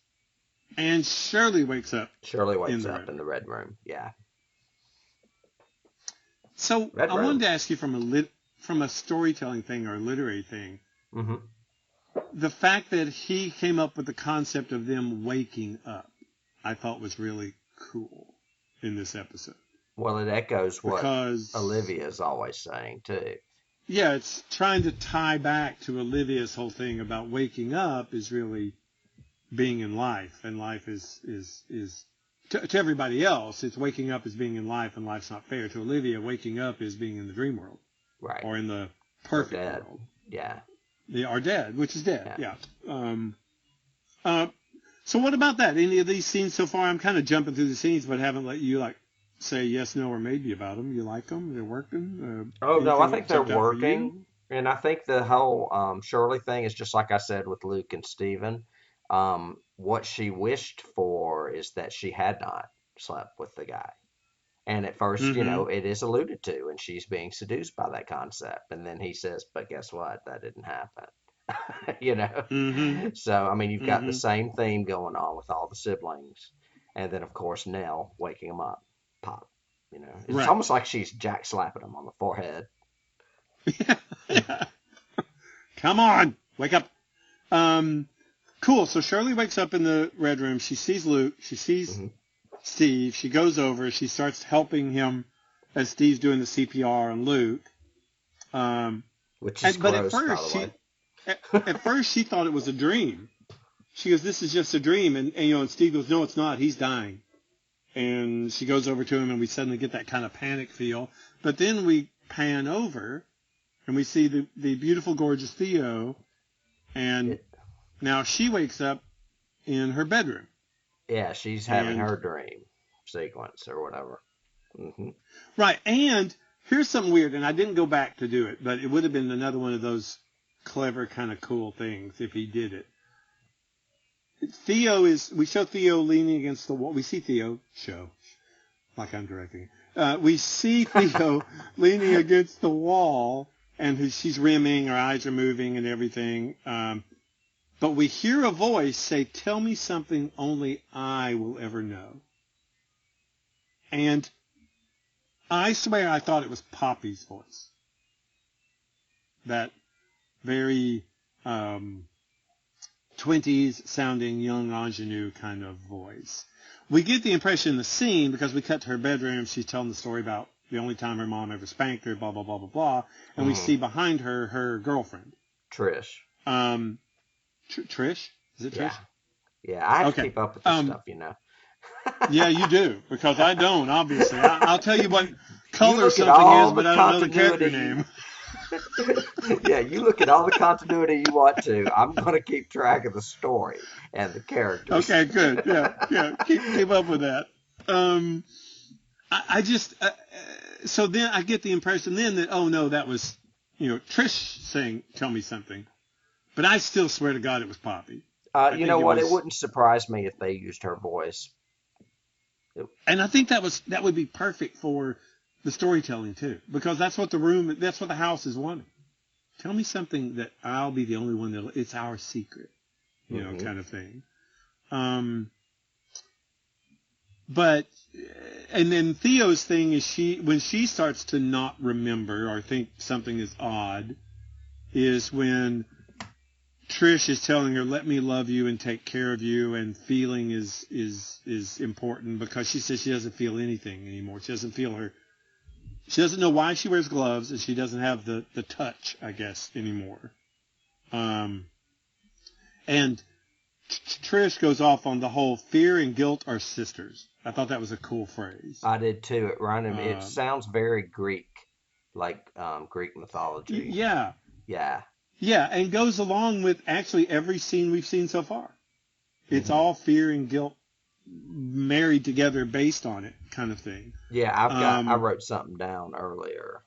and Shirley wakes up. Shirley wakes up in the red room. Yeah. So I wanted to ask you from a storytelling thing or a literary thing, the fact that he came up with the concept of them waking up, I thought was really cool in this episode. Well, it echoes what Olivia's always saying, too. Yeah, it's trying to tie back to Olivia's whole thing about waking up is really being in life, and life is to everybody else, it's waking up as being in life, and life's not fair. To Olivia, waking up is being in the dream world. Right. Or in the perfect world. Yeah. They are dead, which is dead. Yeah. So what about that? Any of these scenes so far? I'm kind of jumping through the scenes, but haven't let you say yes, no, or maybe about them. You like them? They're working? No, I think they're working. And I think the whole Shirley thing is just like I said with Luke and Stephen. What she wished for is that she had not slept with the guy. And at first, it is alluded to, and she's being seduced by that concept. And then he says, but guess what? That didn't happen. So, I mean, you've got the same theme going on with all the siblings. And then, of course, Nell waking them up. Pop. It's almost like she's jack slapping him on the forehead. Yeah. Come on, wake up. Cool. So Shirley wakes up in the red room. She sees Luke. She sees Steve. She goes over. She starts helping him as Steve's doing the CPR on Luke. Which is gross, by the way. At first she thought it was a dream. She goes, "This is just a dream," and Steve goes, "No, it's not. He's dying." And she goes over to him, and we suddenly get that kind of panic feel. But then we pan over, and we see the beautiful, gorgeous Theo, and now she wakes up in her bedroom. Yeah, she's having her dream sequence or whatever. Right, and here's something weird, and I didn't go back to do it, but it would have been another one of those clever, kind of cool things if he did it. We show Theo leaning against the wall. We see Theo, like I'm directing. We see Theo leaning against the wall, and she's rimming, her eyes are moving and everything. But we hear a voice say, "Tell me something only I will ever know." And I swear I thought it was Poppy's voice. that very 20s sounding young ingenue kind of voice. We get the impression in the scene, because we cut to her bedroom, she's telling the story about the only time her mom ever spanked her, blah, blah, blah, blah, blah. And we see behind her her girlfriend. Trish. Trish? Is it Trish? Yeah, I have to keep up with this stuff, you know. Yeah, you do, because I don't, obviously. I'll tell you what color something is, but I don't know the character name. Yeah, you look at all the continuity you want to. I'm going to keep track of the story and the characters. Okay, good. Yeah. Keep up with that. I just so then I get the impression then that, oh no, that was, Trish saying, "Tell me something," but I still swear to God it was Poppy. You know what? It wouldn't surprise me if they used her voice. And I think that would be perfect for the storytelling too, because that's what the house is wanting. Tell me something that I'll be the only one that it's our secret, kind of thing. But, and then Theo's thing is when she starts to not remember or think something is odd, is when Trish is telling her, "Let me love you and take care of you," and feeling is important, because she says she doesn't feel anything anymore. She doesn't know why she wears gloves, and she doesn't have the touch, I guess, anymore. And Trish goes off on the whole fear and guilt are sisters. I thought that was a cool phrase. I did too. It reminded me. It sounds very Greek, like Greek mythology. Yeah. Yeah. Yeah, and goes along with actually every scene we've seen so far. It's all fear and guilt married together based on it, kind of thing. Yeah, I wrote something down earlier.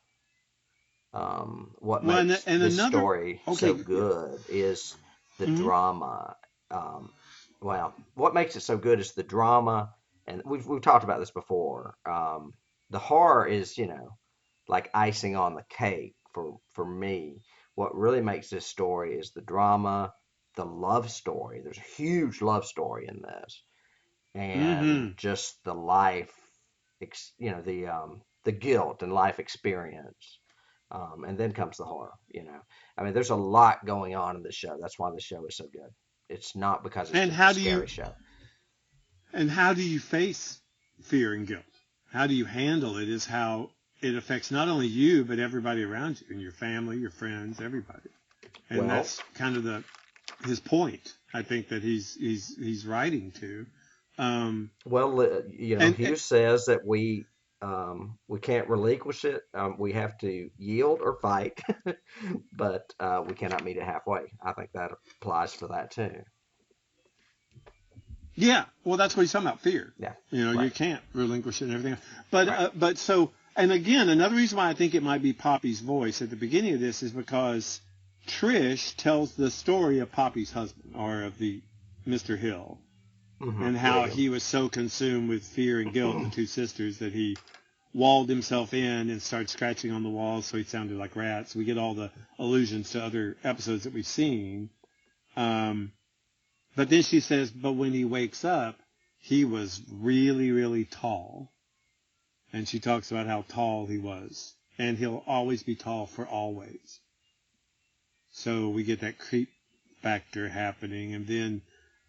What makes this story so good is the drama. What makes it so good is the drama, and we've talked about this before. The horror is, like icing on the cake for me. What really makes this story is the drama, the love story. There's a huge love story in this, and just the life, the guilt and life experience, and then comes the horror. I mean, there's a lot going on in the show. That's why the show is so good. It's not because it's just a scary show. And how do you face fear and guilt? How do you handle it? Is how it affects not only you, but everybody around you, and your family, your friends, everybody. And that's kind of his point, I think, that he's writing to. Hughes says that we can't relinquish it. We have to yield or fight, but we cannot meet it halfway. I think that applies for that too. Yeah, well, that's what he's talking about, fear. Yeah, you can't relinquish it and everything. But so, and again, another reason why I think it might be Poppy's voice at the beginning of this is because Trish tells the story of Poppy's husband, or of the Mr. Hill, and how he was so consumed with fear and guilt, the two sisters, that he walled himself in and started scratching on the walls so he sounded like rats. We get all the allusions to other episodes that we've seen. But then she says, but when he wakes up, he was really, really tall. And she talks about how tall he was. And he'll always be tall for always. So we get that creep factor happening. And then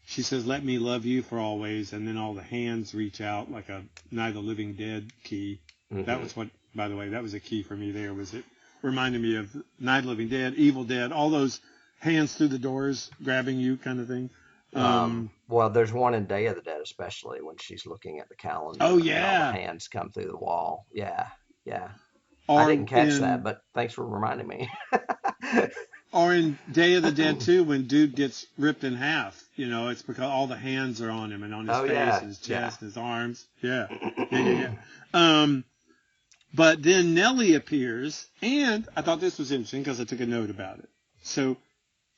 she says, let me love you for always. And then all the hands reach out like a Night of the Living Dead key. That was what, by the way, that was a key for me there. Was it reminded me of Night of the Living Dead, Evil Dead, all those hands through the doors grabbing you kind of thing. There's one in Day of the Dead, especially when she's looking at the calendar. Oh, yeah. And all the hands come through the wall. Yeah. I didn't catch that, but thanks for reminding me. Or in Day of the Dead, too, when dude gets ripped in half. It's because all the hands are on him and on his face and his chest and his arms. Yeah. But then Nellie appears, and I thought this was interesting because I took a note about it. So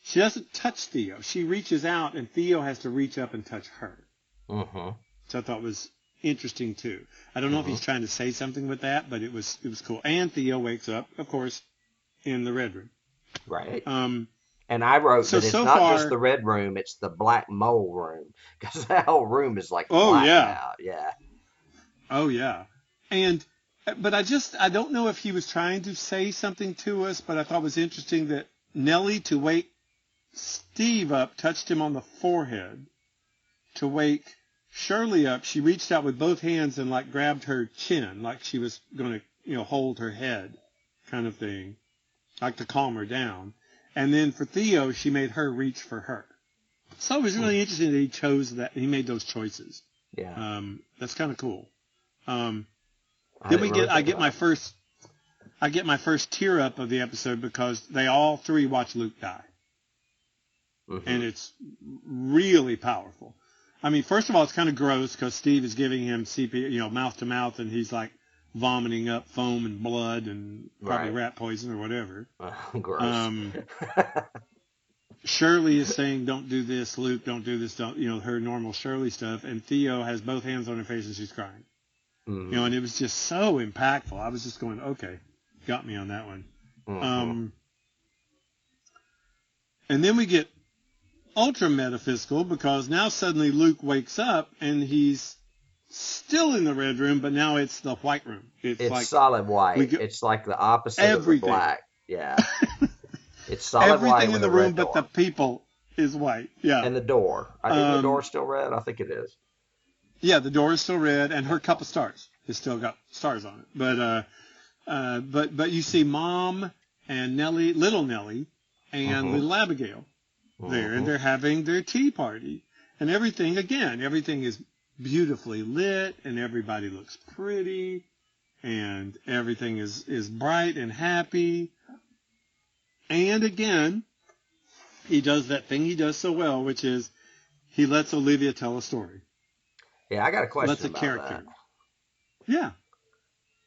she doesn't touch Theo. She reaches out, and Theo has to reach up and touch her. So I thought was interesting, too. I don't know if he's trying to say something with that, but it was cool. And Theo wakes up, of course, in the red room. Right. And I wrote that it's not just the red room, it's the black mole room, because that whole room is like black now. Yeah. Oh, yeah. And But I don't know if he was trying to say something to us, but I thought it was interesting that Nellie, to wake Steve up, touched him on the forehead. To wake Shirley up, she reached out with both hands and like grabbed her chin, like she was going to, hold her head kind of thing, like to calm her down. And then for Theo, she made her reach for her. So it was really interesting that he chose that. He made those choices. Yeah. That's kind of cool. Then I get my first tear up of the episode because they all three watch Luke die. Mm-hmm. And it's really powerful. I mean, first of all, it's kind of gross because Steve is giving him CPR, mouth to mouth, and he's like vomiting up foam and blood and probably rat poison or whatever. Gross. Shirley is saying, "Don't do this, Luke. Don't do this. Don't," her normal Shirley stuff. And Theo has both hands on her face and she's crying. Mm-hmm. And it was just so impactful. I was just going, okay, got me on that one. Mm-hmm. And then we get ultra metaphysical because now suddenly Luke wakes up and he's still in the red room, but now it's the white room. It's like solid white. It's like the opposite of the black. Yeah. It's solid everything white. Everything in the room but the people is white. Yeah. And the door. I think the door's still red. I think it is. Yeah, the door is still red, and her cup of stars has still got stars on it. But you see Mom and Nellie, little Nellie, and little Abigail there, and they're having their tea party, and everything is beautifully lit, and everybody looks pretty, and everything is bright and happy. And again, he does that thing he does so well, which is he lets Olivia tell a story. Yeah, I got a question Lets a about character. that. Yeah.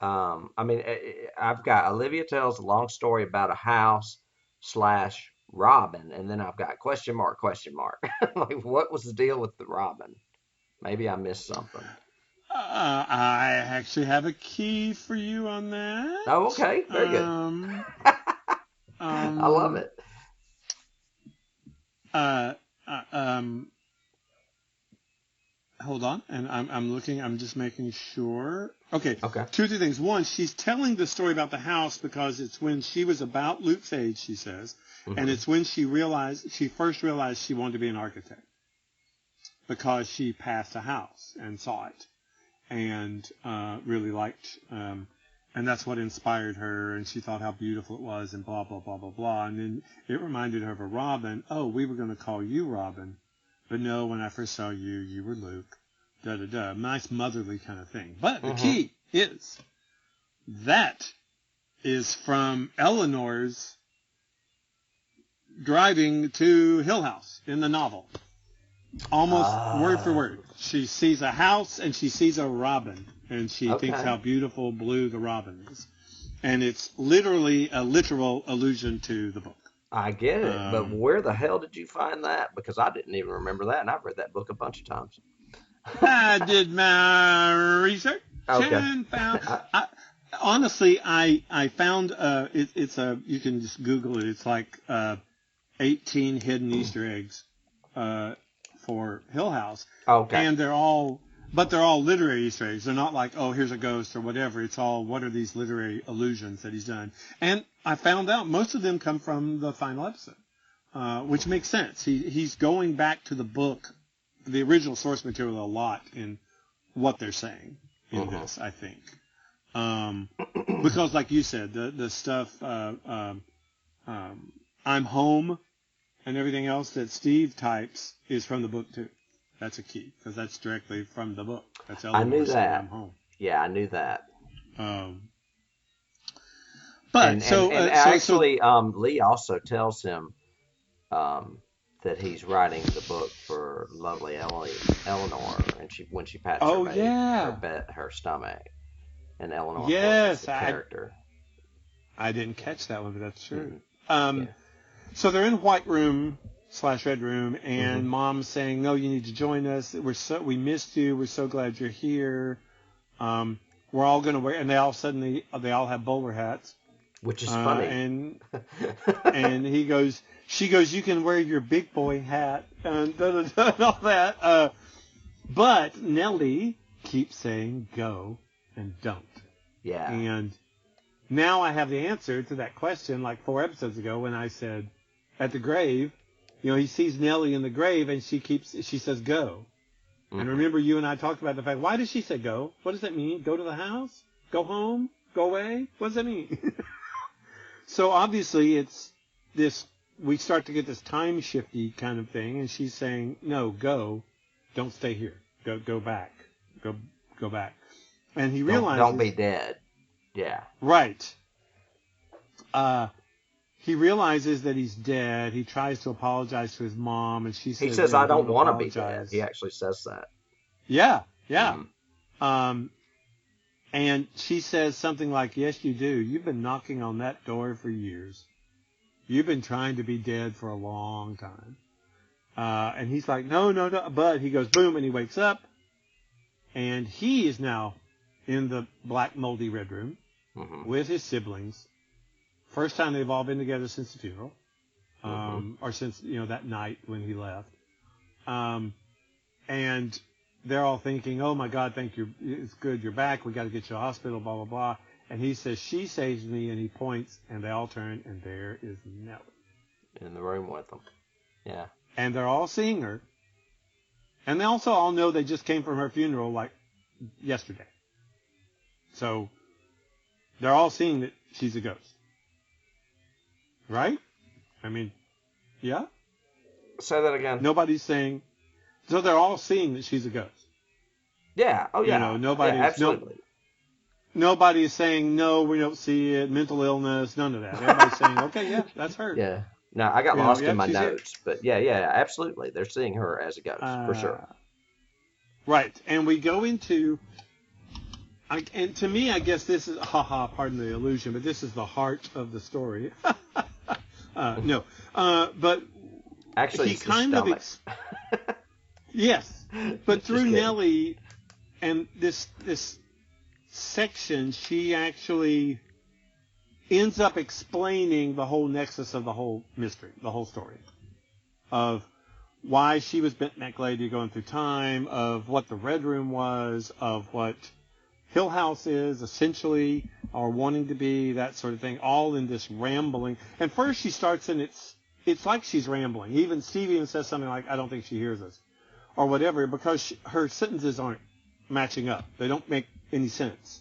I mean, I've got Olivia tells a long story about a house / Robin, and then I've got question mark. Like, what was the deal with the Robin? Maybe I missed something. I actually have a key for you on that. Oh, okay. Very good. I love it. Hold on, and I'm looking. I'm just making sure. Okay. 2 or 3 things. One, she's telling the story about the house because it's when she was about Luke's age, she says, and it's when she first realized she wanted to be an architect because she passed a house and saw it and really liked, and that's what inspired her. And she thought how beautiful it was, and blah blah blah blah blah. And then it reminded her of a Robin. Oh, we were going to call you Robin. But no, when I first saw you, you were Luke. Da da da. Nice motherly kind of thing. But the key is that is from Eleanor's driving to Hill House in the novel. Almost word for word. She sees a house and she sees a robin, and she thinks how beautiful blue the robin is. And it's literally a literal allusion to the book. I get it, but where the hell did you find that? Because I didn't even remember that, and I've read that book a bunch of times. I did my research and found. Honestly, I found it's you can just Google it. It's like 18 hidden Easter eggs for Hill House. Okay, and they're all literary Easter eggs. They're not like, oh, here's a ghost or whatever. It's all, what are these literary allusions that he's done? And I found out most of them come from the final episode, which makes sense. He's going back to the book, the original source material a lot in what they're saying in this, I think. Because like you said, the stuff, I'm home and everything else that Steve types is from the book too. That's a key, because that's directly from the book. That's Eleanor. I knew that. I'm home. Yeah, I knew that. Lee also tells him that he's writing the book for lovely Eleanor, and when she pats her stomach, and Eleanor is the character. I didn't catch that one, but that's true. So they're in White Room / Red Room, and Mom's saying, "No, you need to join us. We missed you. We're so glad you're here. We're all going to wear," and they all have bowler hats, which is funny. And she goes, "You can wear your big boy hat," and and all that. But Nellie keeps saying, "Go," and "don't." Yeah. And now I have the answer to that question like 4 episodes ago when I said at the grave, he sees Nellie in the grave and she says go. Mm-hmm. And remember you and I talked about the fact, why does she say go? What does that mean? Go to the house? Go home? Go away? What does that mean? So obviously it's this, we start to get this time shifty kind of thing. And she's saying, no, go. Don't stay here. Go back. Go back. And he realizes. Don't be dead. Yeah. Right. He realizes that he's dead. He tries to apologize to his mom, and she says, he says, I don't want to be dead. He actually says that. Yeah. And she says something like, yes, you do. You've been knocking on that door for years. You've been trying to be dead for a long time. And he's like, no. But he goes, boom, and he wakes up. And he is now in the black, moldy red room with his siblings. First time they've all been together since the funeral. Or since, that night when he left. And they're all thinking, oh, my God, thank you. It's good. You're back. We got to get you to the hospital, blah, blah, blah. And he says, she saves me. And he points, and they all turn, and there is Nellie. In the room with them. Yeah. And they're all seeing her. And they also all know they just came from her funeral like yesterday. So they're all seeing that she's a ghost. Right? I mean, yeah? Say that again. Nobody's saying... So they're all seeing that she's a ghost. Yeah. Oh, yeah. Absolutely. Nobody is saying, no, we don't see it, mental illness, none of that. Everybody's saying, okay, yeah, that's her. Yeah. No, I got lost in my notes. But yeah, absolutely. They're seeing her as a ghost, for sure. Right. And we go into... and to me, I guess this is... pardon the illusion, but this is the heart of the story. No. But... Actually, he it's kind the of... Yes. But through Nellie and this section, she actually ends up explaining the whole nexus of the whole mystery, the whole story of why she was Bent Neck Lady going through time, of what the Red Room was, of what Hill House is essentially, or wanting to be, that sort of thing, all in this rambling. And first she starts and it's like she's rambling. Even Steve even says something like, I don't think she hears us, or whatever, because her sentences aren't matching up. They don't make any sense.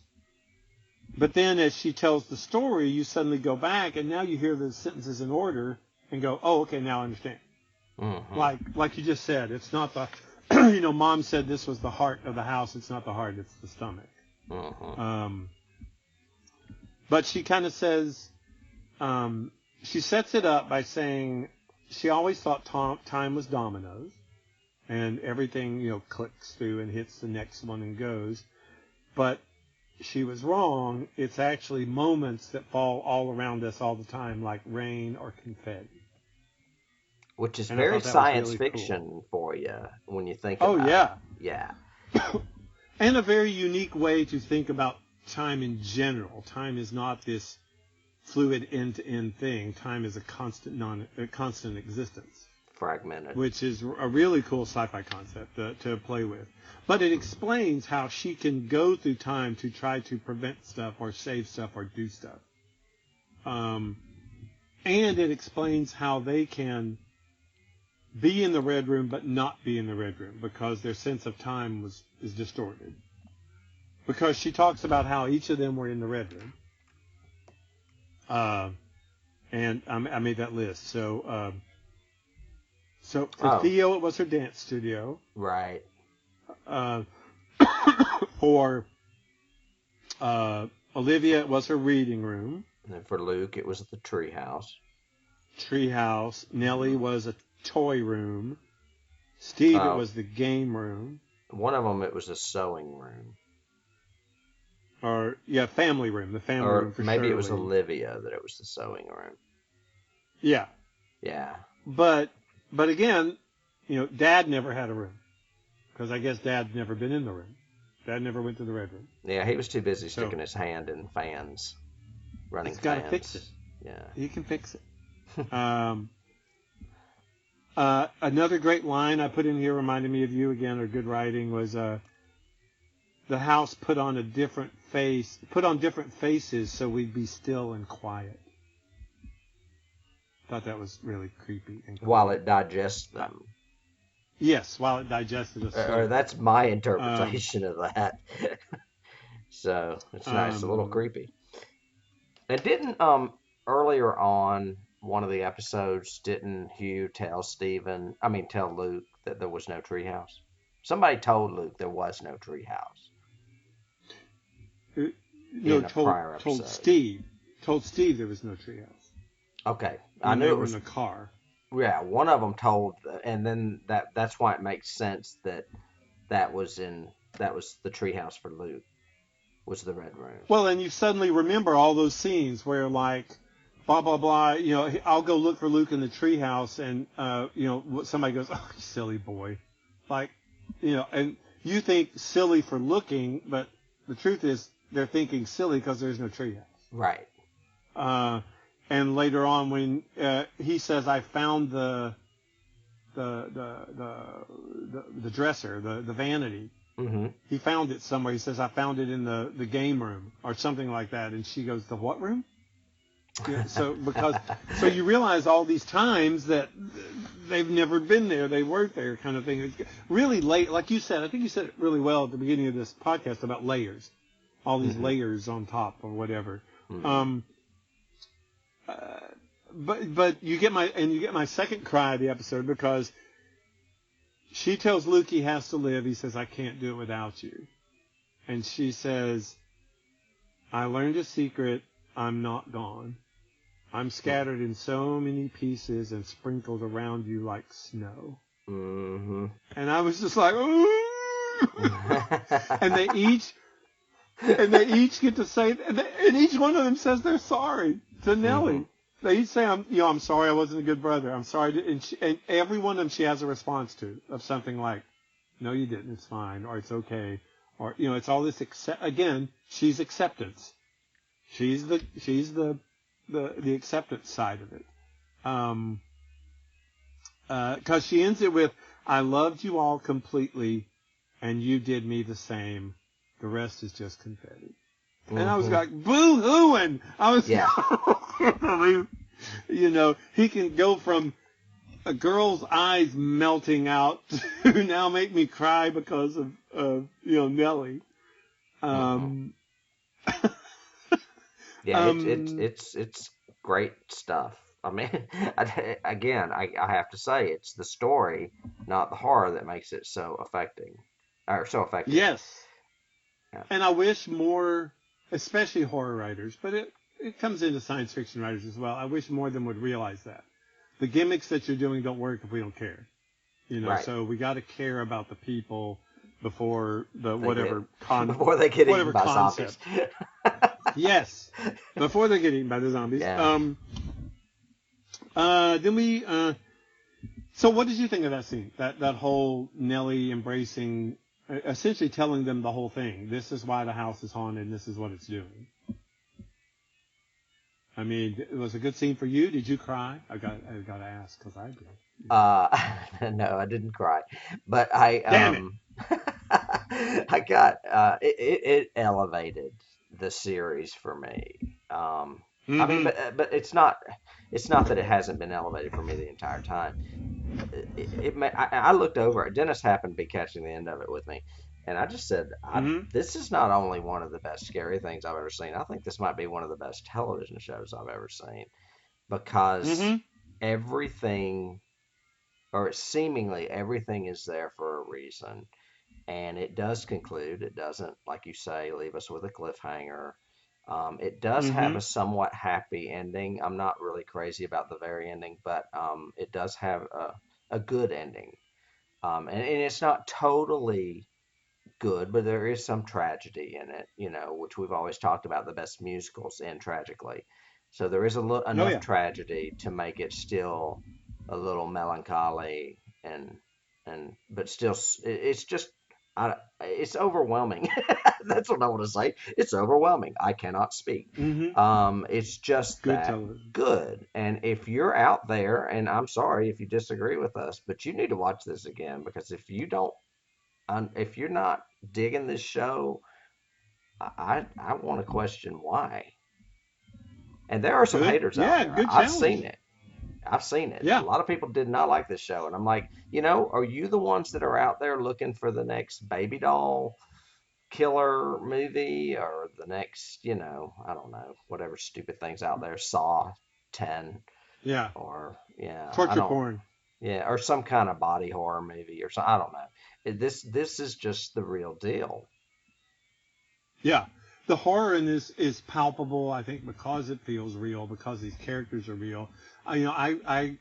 But then as she tells the story, you suddenly go back, and now you hear the sentences in order and go, oh, okay, now I understand. Mm-hmm. Like you just said, it's not the, Mom said this was the heart of the house. It's not the heart, it's the stomach. Mm-hmm. But she kind of says, she sets it up by saying she always thought time was dominoes. And everything, clicks through and hits the next one and goes. But she was wrong. It's actually moments that fall all around us all the time, like rain or confetti. Which is very science fiction for you when you think about it. Oh, yeah. And a very unique way to think about time in general. Time is not this fluid end-to-end thing. Time is a constant existence. Fragmented. Which is a really cool sci-fi concept to play with. But it explains how she can go through time to try to prevent stuff or save stuff or do stuff. And it explains how they can be in the Red Room but not be in the Red Room because their sense of time is distorted. Because she talks about how each of them were in the Red Room. And I made that list. So for Theo, it was her dance studio. Right. For Olivia, it was her reading room. And then for Luke, it was the treehouse. Nellie was a toy room. Steve, it was the game room. One of them, it was a sewing room. Or, family room. The family room for maybe Shirley. It was Olivia that it was the sewing room. Yeah. Yeah. But again, Dad never had a room. Because I guess Dad's never been in the room. Dad never went to the Red Room. Yeah, he was too busy sticking his hand in fans. Running he's fans. He's got to fix it. Yeah. He can fix it. Another great line I put in here reminded me of you again, or good writing, was the house put on a different put on different faces so we'd be still and quiet. Thought that was really creepy and cool. While it digests them. Yes, while it digested us. Or that's my interpretation of that. So it's nice, a little creepy. And didn't earlier on one of the episodes, didn't Hugh tell Luke that there was no treehouse? Somebody told Luke there was no treehouse. No, told Steve. Told Steve there was no treehouse. Okay, I knew it was in the car. Yeah, one of them told, and then that's why it makes sense that was the treehouse for Luke, was the Red Room. Well, and you suddenly remember all those scenes where like, blah blah blah. You know, I'll go look for Luke in the treehouse, and somebody goes, "Oh, silly boy," like, and you think silly for looking, but the truth is they're thinking silly because there's no treehouse. Right. And later on, when he says, "I found the dresser, the vanity," he found it somewhere. He says, "I found it in the game room," or something like that. And she goes, "The what room?" Yeah, so you realize all these times that they've never been there, they weren't there, kind of thing. It's really late, like you said. I think you said it really well at the beginning of this podcast about layers, all these layers on top or whatever. But you get my second cry of the episode, because she tells Luke he has to live. He says, "I can't do it without you," and she says, "I learned a secret. I'm not gone. I'm scattered in so many pieces and sprinkled around you like snow." Mm-hmm. And I was just like, "Ooh!" and they each get to say, and each one of them says they're sorry to Nellie. They each say, I'm sorry I wasn't a good brother. I'm sorry." And every one of them she has a response to, of something like, "No, you didn't. It's fine," or "It's okay," or it's all this again. She's acceptance. She's the acceptance side of it. Because she ends it with, "I loved you all completely, and you did me the same. The rest is just confetti." And I was like, boo-hooing. I was, he can go from a girl's eyes melting out to now make me cry because of Nellie. It's great stuff. I mean, I have to say, it's the story, not the horror, that makes it so affecting, or so effective. Yes. Yeah. And I wish more, especially horror writers, but it comes into science fiction writers as well. I wish more of them would realize that the gimmicks that you're doing don't work if we don't care. Right. So we got to care about the people before before they get eaten by zombies. Yes, before they get eaten by the zombies. Yeah. Then we. So what did you think of that scene? That whole Nellie embracing, essentially telling them the whole thing. This is why the house is haunted, and this is what it's doing. I mean, it was a good scene for you. Did you cry? I got to ask, because I did. No, I didn't cry, but I Damn it. I got it elevated the series for me. I mean, but it's not that it hasn't been elevated for me the entire time. I looked over it. Dennis happened to be catching the end of it with me, and I just said, "This is not only one of the best scary things I've ever seen. I think this might be one of the best television shows I've ever seen, because everything, or seemingly everything, is there for a reason, and it does conclude. It doesn't, like you say, leave us with a cliffhanger." It does have a somewhat happy ending. I'm not really crazy about the very ending, but it does have a good ending. And it's not totally good, but there is some tragedy in it, which we've always talked about. The best musicals end tragically. So there is enough tragedy to make it still a little melancholy, but still, it's just, it's overwhelming. That's what I want to say. It's overwhelming. I cannot speak. It's just good. And if you're out there, and I'm sorry if you disagree with us, but you need to watch this again, because if you're not digging this show, I want to question why. And there are some Good. haters out Yeah, there. good challenge. I've seen it. A Yeah. lot of people did not like this show, and I'm like, are you the ones that are out there looking for the next baby doll killer movie or the next, I don't know, whatever stupid things out there, Saw 10 Yeah. or I Torture don't, porn. yeah, or some kind of body horror movie or something. I don't know. This is just the real deal. Yeah. The horror in this is palpable, I think, because it feels real, because these characters are real. I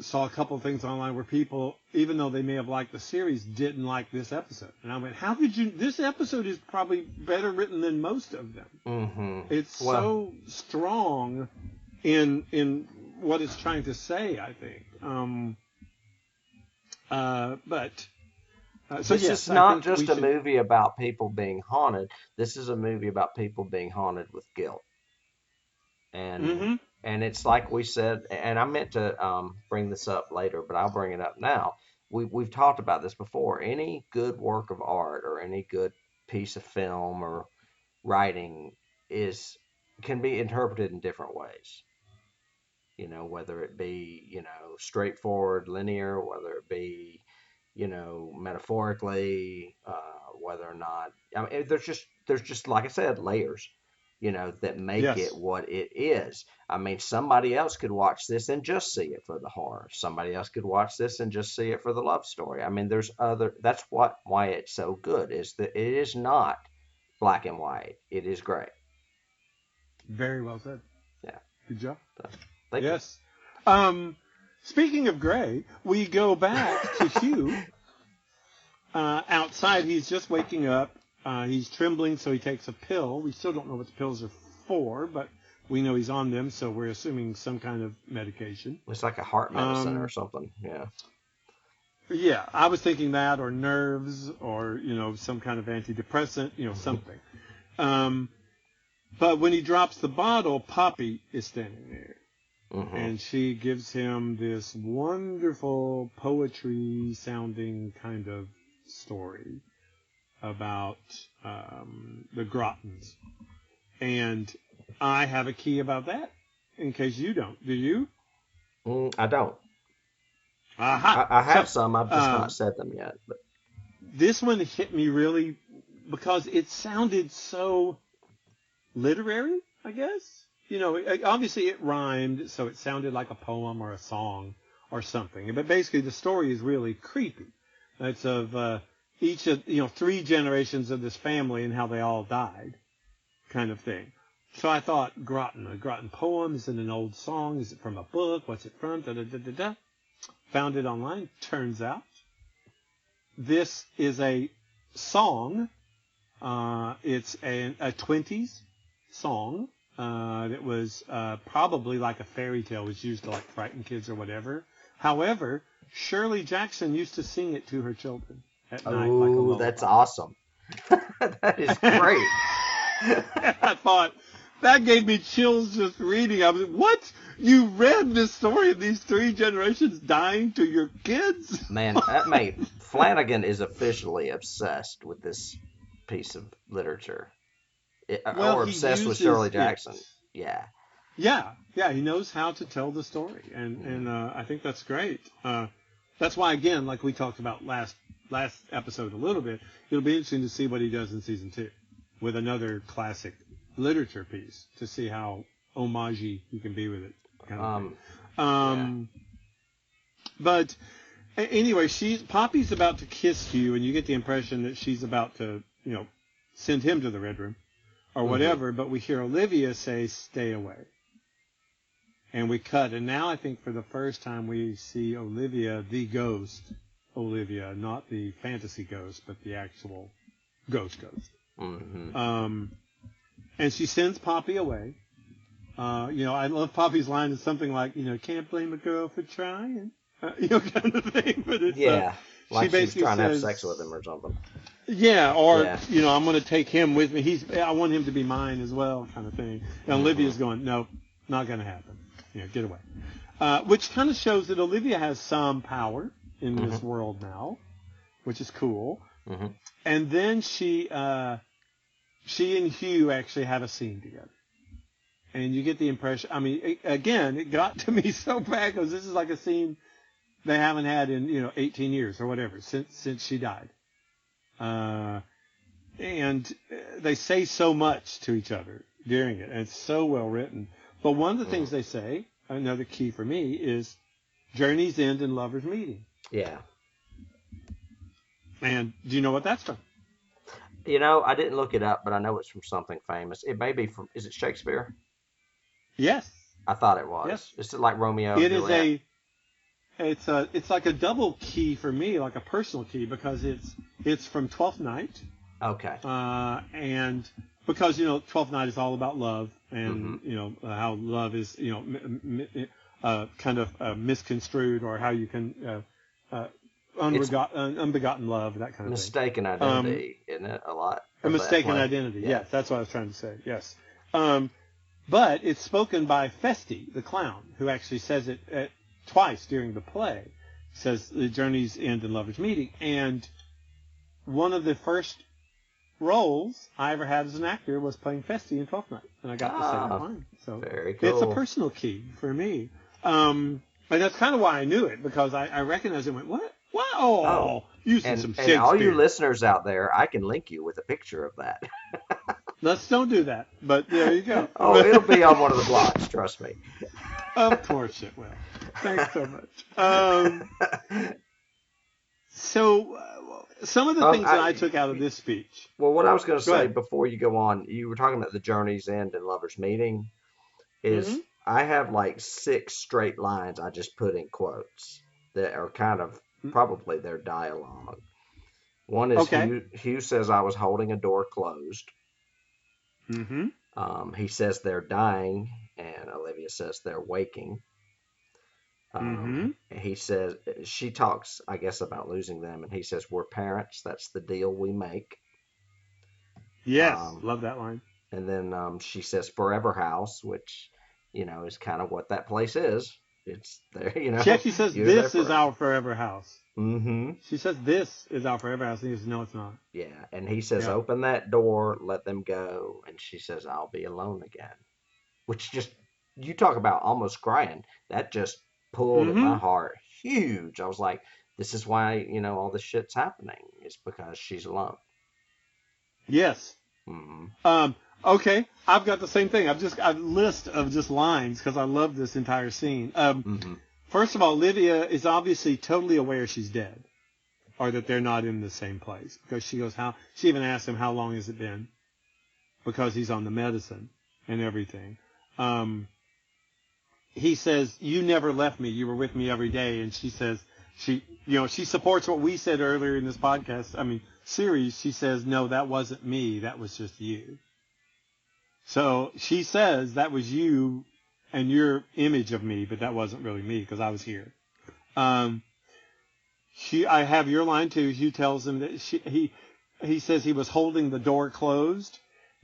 saw a couple of things online where people, even though they may have liked the series, didn't like this episode. And I went, how could you? This episode is probably better written than most of them. Mm-hmm. It's so strong in what it's trying to say, I think. This is not just a movie about people being haunted. This is a movie about people being haunted with guilt. And and it's like we said, and I meant to bring this up later, but I'll bring it up now. We've talked about this before. Any good work of art or any good piece of film or writing can be interpreted in different ways. Whether it be, straightforward, linear, whether it be, metaphorically, whether or not, I mean, there's just, like I said, layers, that make it what it is. I mean, somebody else could watch this and just see it for the horror. Somebody else could watch this and just see it for the love story. I mean, that's why it's so good, is that it is not black and white. It is gray. Very well said. Yeah. Good job. Thank yes. Speaking of gray, we go back to Hugh. Outside, he's just waking up. He's trembling, so he takes a pill. We still don't know what the pills are for, but we know he's on them, so we're assuming some kind of medication. It's like a heart medicine or something. Yeah. Yeah, I was thinking that, or nerves, or, some kind of antidepressant, something. But when he drops the bottle, Poppy is standing there. Mm-hmm. And she gives him this wonderful poetry-sounding kind of story about the Grottons. And I have a key about that, in case you don't. Do you? I don't. Aha. I have some. I've just not said them yet. But this one hit me really because it sounded so literary, I guess. Obviously it rhymed, so it sounded like a poem or a song or something. But basically the story is really creepy. It's of each of, 3 generations of this family and how they all died, kind of thing. So I thought, a Grotton poem, is it an old song? Is it from a book? What's it from? Da-da-da-da-da. Found it online. Turns out this is a song. It's a 20s song. That was probably like a fairy tale, was used to like frighten kids or whatever. However, Shirley Jackson used to sing it to her children at night. Oh, that's awesome. That is great. I thought, that gave me chills just reading. I was like, what? You read this story of these 3 generations dying to your kids? Man, Flanagan is officially obsessed with this piece of literature. Or obsessed with Shirley Jackson. Yeah. Yeah, he knows how to tell the story, and I think that's great. That's why, again, like we talked about last episode a little bit, it'll be interesting to see what he does in season 2 with another classic literature piece to see how homage-y he can be with it. Kind of thing. But anyway, Poppy's about to kiss Hugh, and you get the impression that she's about to, send him to the Red Room or whatever. Mm-hmm. But we hear Olivia say, "Stay away," and we cut. And now I think for the first time we see Olivia, the ghost Olivia, not the fantasy ghost, but the actual ghost. Mm-hmm. And she sends Poppy away. I love Poppy's line. It's something like, can't blame a girl for trying, kind of thing. But it's, like she was trying to have sex with him or something. Yeah, or, I'm going to take him with me. I want him to be mine as well, kind of thing. And Olivia's going, nope, not going to happen. Get away. Which kind of shows that Olivia has some power in this world now, which is cool. Mm-hmm. And then she she and Hugh actually have a scene together. And you get the impression, I mean, again, it got to me so bad because this is like a scene they haven't had in, 18 years or whatever since she died. And they say so much to each other during it, and it's so well written. But one of the things they say, another key for me, is journeys end in lovers meeting. Yeah. And do you know what that's from? I didn't look it up, but I know it's from something famous. It may be from, is it Shakespeare? Yes. I thought it was. Yes. It's like Romeo and Juliet. It's like a double key for me, like a personal key, because it's from Twelfth Night. Okay. And because, 12th Night is all about love and, how love is, kind of misconstrued, or how you can, unbegotten love, that kind of mistaken thing. Identity, isn't it? A lot. A mistaken identity. Yeah. Yes, that's what I was trying to say. Yes. But it's spoken by Feste, the clown, who actually says it twice during the play. He says the journeys end in lovers meeting. And one of the first roles I ever had as an actor was playing Feste in Twelfth Night, and I got to say that line. So very cool. It's a personal key for me, and that's kind of why I knew it, because I recognized it and went, what? Wow! Using some Shakespeare. And all you listeners out there, I can link you with a picture of that. Let's don't do that, but there you go. It'll be on one of the blogs, trust me. Of course it will. Thanks so much. So some of the things that I took out of this speech. Well, what I was going to say before you go on, you were talking about the journey's end and lovers meeting. Is I have like 6 straight lines I just put in quotes that are kind of probably their dialogue. One is Hugh says, I was holding a door closed. Mm-hmm. He says they're dying, and Olivia says they're waking. He says, she talks, I guess, about losing them, and he says, we're parents, that's the deal we make. Yes, love that line. And then she says forever house, which, is kind of what that place is. It's there, She actually says, this is our forever house. Mm-hmm. She says, this is our forever house, and he says, no, it's not. Yeah, and he says, open that door, let them go, and she says, I'll be alone again. Which just, you talk about almost crying. That just pulled at my heart huge. I was like, this is why, all this shit's happening. It's because she's alone. Yes. Okay, I've got the same thing. I've a list of just lines because I love this entire scene. First of all, Olivia is obviously totally aware she's dead, or that they're not in the same place, because she goes, she even asks him, how long has it been? Because he's on the medicine and everything. He says, you never left me. You were with me every day. And she says, she supports what we said earlier in this podcast. Series. She says, no, that wasn't me. That was just you. So she says that was you and your image of me, but that wasn't really me because I was here. I have your line too. Hugh tells him that he says he was holding the door closed.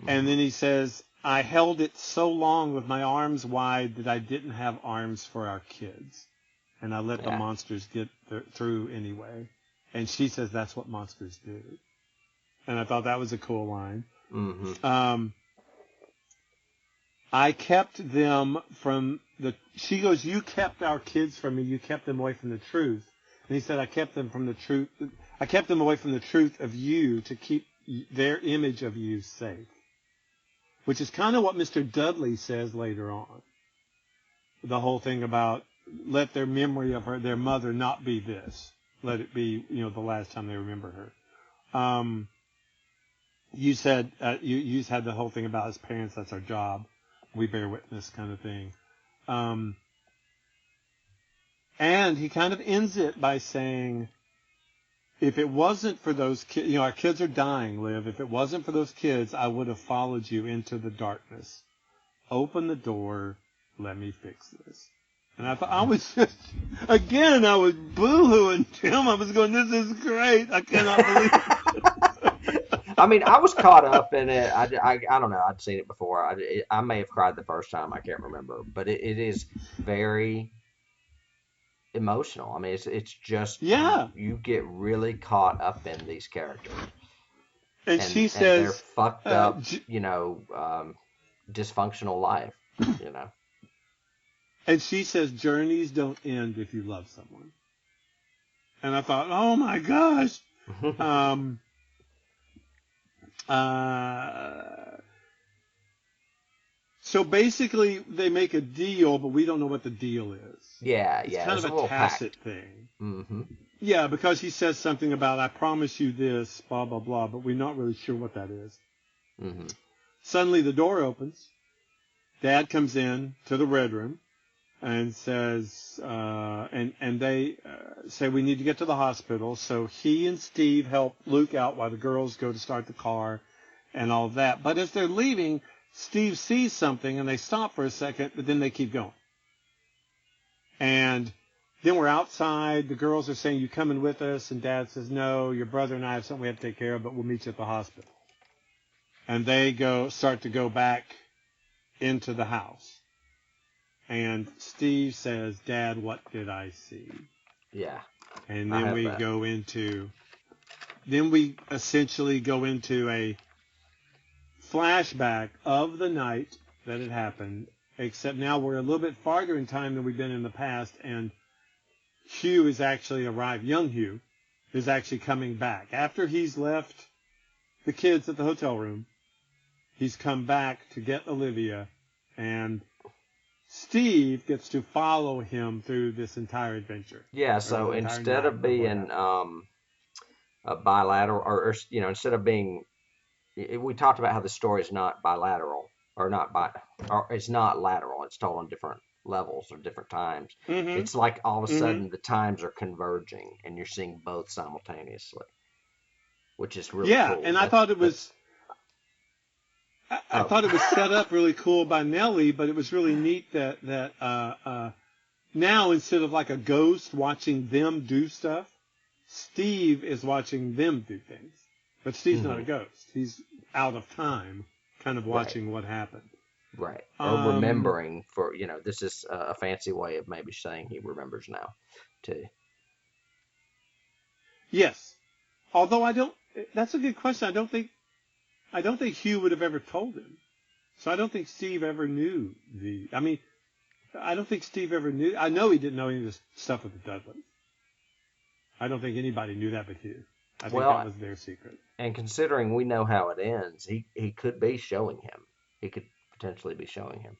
And then he says, I held it so long with my arms wide that I didn't have arms for our kids. And I let the monsters get through anyway. And she says that's what monsters do. And I thought that was a cool line. I kept them from she goes, you kept our kids from me. You kept them away from the truth. And he said, I kept them from the truth. I kept them away from the truth of you to keep their image of you safe. Which is kind of what Mr. Dudley says later on. The whole thing about let their memory of their mother not be this. Let it be, the last time they remember her. You said, you had the whole thing about as parents, that's our job. We bear witness kind of thing. And he kind of ends it by saying, if it wasn't for those kids, our kids are dying, Liv. If it wasn't for those kids, I would have followed you into the darkness. Open the door. Let me fix this. And I thought, I was boo-hooing Tim. I was going, this is great. I cannot believe it. I was caught up in it. I don't know. I'd seen it before. I may have cried the first time. I can't remember. But it is very emotional. It's just you get really caught up in these characters. And she and their says, fucked up, dysfunctional life, and she says, journeys don't end if you love someone. And I thought, oh my gosh. So basically, they make a deal, but we don't know what the deal is. Yeah, it's yeah. kind It's of a a little tacit pact. thing. Mm-hmm. Yeah, because he says something about, I promise you this, blah, blah, blah, but we're not really sure what that is. Mm-hmm. Suddenly the door opens. Dad comes in to the red room and says, and they say we need to get to the hospital. So he and Steve help Luke out while the girls go to start the car and all of that. But as they're leaving, Steve sees something and they stop for a second, but then they keep going. And then we're outside. The girls are saying, you coming with us? And Dad says, no, your brother and I have something we have to take care of, but we'll meet you at the hospital. And they start to go back into the house. And Steve says, Dad, what did I see? Yeah. And then we essentially go into a flashback of the night that it happened, except now we're a little bit farther in time than we've been in the past, and Hugh is actually arrived. Young Hugh is actually coming back. After he's left the kids at the hotel room, he's come back to get Olivia, and Steve gets to follow him through this entire adventure. Yeah, so instead of being a bilateral, or instead of being, we talked about how the story is not bilateral, or it's not lateral. It's told on different levels or different times. Mm-hmm. It's like all of a sudden the times are converging, and you're seeing both simultaneously, which is really cool. And I thought it was. I thought it was set up really cool by Nellie, but it was really neat that now instead of like a ghost watching them do stuff, Steve is watching them do things. But Steve's not a ghost. He's out of time, kind of watching what happened. Right. Or remembering this is a fancy way of maybe saying he remembers now, too. Yes. Although that's a good question. I don't think Hugh would have ever told him. So I don't think Steve ever knew I don't think Steve ever knew. I know he didn't know any of this stuff with the Dudleys. I don't think anybody knew that but Hugh. I think that was their secret. And considering we know how it ends, he could be showing him. He could potentially be showing him.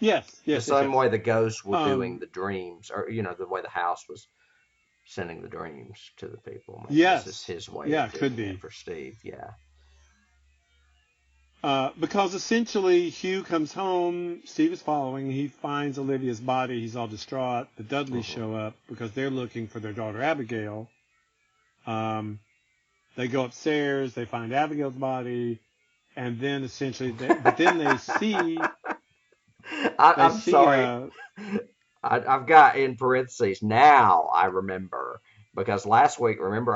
Yes. The same way the ghosts were doing the dreams, or the way the house was sending the dreams to the people. Maybe this is his way of doing it for Steve. Yeah. Because essentially Hugh comes home, Steve is following, he finds Olivia's body, he's all distraught. The Dudleys show up because they're looking for their daughter Abigail. They go upstairs, they find Abigail's body, and then essentially, they see. I'm sorry. I've got in parentheses, now I remember, because last week, remember,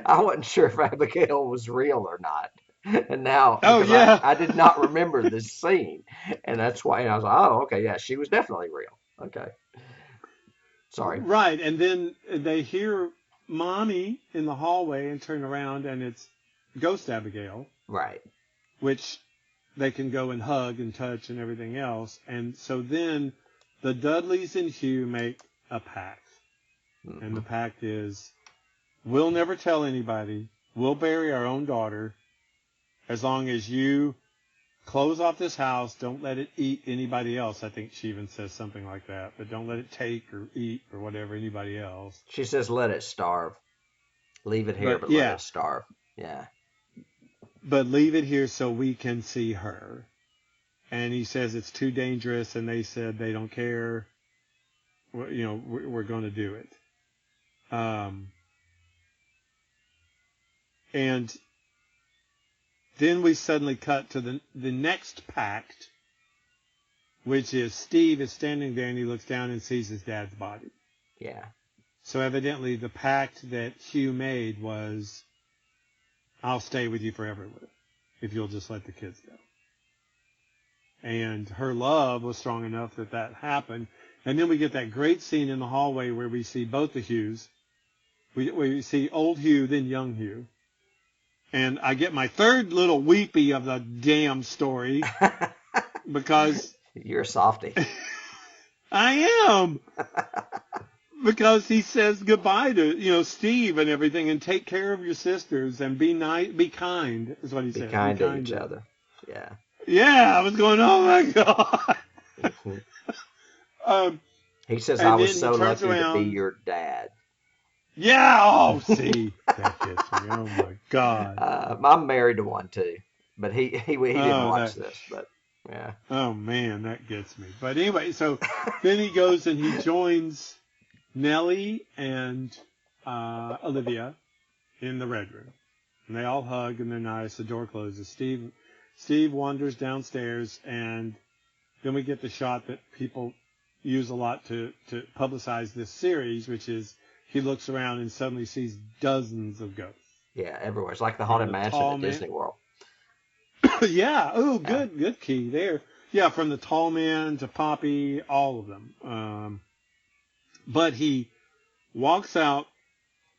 I wasn't sure if Abigail was real or not. And now, I did not remember this scene. And that's why I was like, oh, okay, yeah, she was definitely real. Okay. Sorry. Right. And then they hear Mommy in the hallway and turn around, and it's Ghost Abigail. Right. Which they can go and hug and touch and everything else. And so then the Dudleys and Hugh make a pact. Mm-hmm. And the pact is, we'll never tell anybody. We'll bury our own daughter. As long as you close off this house, don't let it eat anybody else. I think she even says something like that. But don't let it take or eat or whatever anybody else. She says let it starve. Leave it here, but let it starve. Yeah. But leave it here so we can see her. And he says it's too dangerous, and they said they don't care. We're going to do it. And then we suddenly cut to the next pact, which is Steve is standing there and he looks down and sees his dad's body. Yeah. So evidently the pact that Hugh made was, I'll stay with you forever if you'll just let the kids go. And her love was strong enough that happened. And then we get that great scene in the hallway where we see both the Hughs. We see old Hugh, then young Hugh. And I get my third little weepy of the damn story because you're a softie. I am. Because he says goodbye to, Steve and everything, and take care of your sisters and be nice, be kind, is what he said. Be kind to each other. Yeah. Yeah, I was going, oh my God. He says, I was so lucky to be your dad. Yeah, oh, see, that gets me. Oh my God. I'm married to one too, but he didn't watch this, but yeah. Oh man, that gets me. But anyway, so then he goes and he joins Nellie and Olivia in the red room, and they all hug and they're nice. The door closes. Steve wanders downstairs, and then we get the shot that people use a lot to publicize this series, which is he looks around and suddenly sees dozens of ghosts. Yeah, everywhere. It's like the Haunted Mansion at Disney World. Yeah. Oh, good key there. Yeah, from the tall man to Poppy, all of them. But he walks out,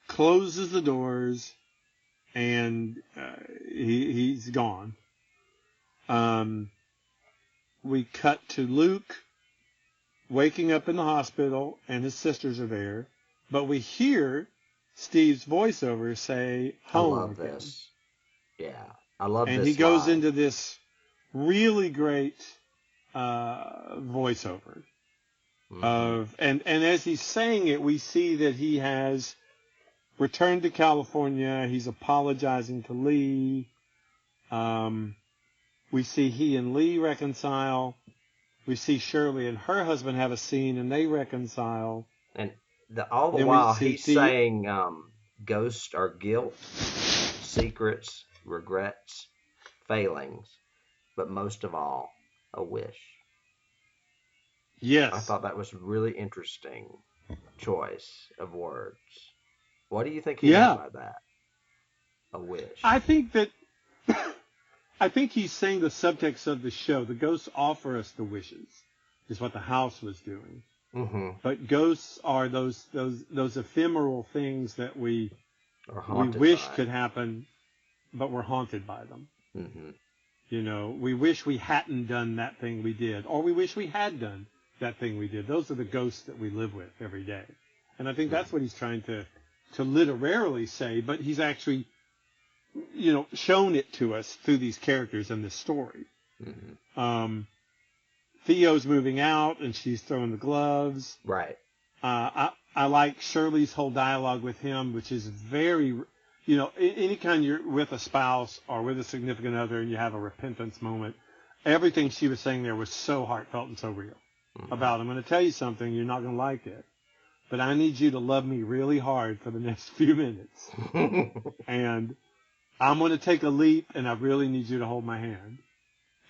closes the doors, and he's gone. We cut to Luke waking up in the hospital, and his sisters are there. But we hear Steve's voiceover say, home. I love this. Yeah, I love this. And he goes into this really great voiceover. Mm-hmm. And as he's saying it, we see that he has returned to California. He's apologizing to Lee. We see he and Lee reconcile. We see Shirley and her husband have a scene, and they reconcile. And all the while, he's saying ghost or guilt, secrets, regrets, failings, but most of all, a wish. Yes. I thought that was really interesting choice of words. What do you think he meant by that? A wish. I think he's saying the subtext of the show. The ghosts offer us the wishes, is what the house was doing. Mm-hmm. But ghosts are those ephemeral things that we wish could happen, but we're haunted by them. Mm-hmm. We wish we hadn't done that thing we did, or we wish we had done that thing we did. Those are the ghosts that we live with every day. And I think that's what he's trying to literarily say, but he's actually, shown it to us through these characters in this story. Mm-hmm. Theo's moving out, and she's throwing the gloves. Right. I like Shirley's whole dialogue with him, which is very, anytime you're with a spouse or with a significant other and you have a repentance moment, everything she was saying there was so heartfelt and so real. Mm-hmm. About, I'm going to tell you something, you're not going to like it, but I need you to love me really hard for the next few minutes. And I'm going to take a leap, and I really need you to hold my hand.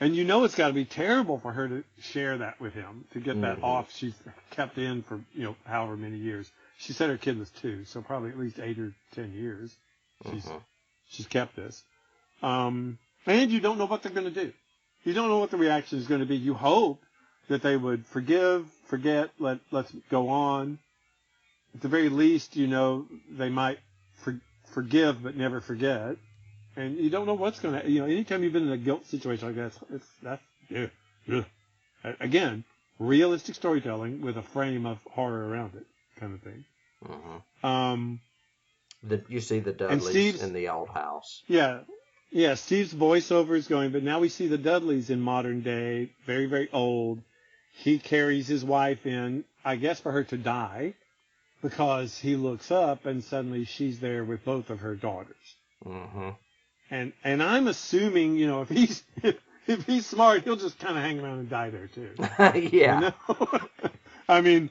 And it's got to be terrible for her to share that with him, to get that off. She's kept in for, however many years. She said her kid was 2, so probably at least 8 or 10 years. She's kept this. And you don't know what they're going to do. You don't know what the reaction is going to be. You hope that they would forgive, forget, let's go on. At the very least, they might forgive but never forget. And you don't know what's going to, anytime you've been in a guilt situation like that, again, realistic storytelling with a frame of horror around it, kind of thing. You see the Dudleys in the old house. Yeah, Steve's voiceover is going, but now we see the Dudleys in modern day, very, very old. He carries his wife in, I guess for her to die, because he looks up and suddenly she's there with both of her daughters. Mm-hmm. And I'm assuming, if he's smart, he'll just kind of hang around and die there too. Yeah. I mean,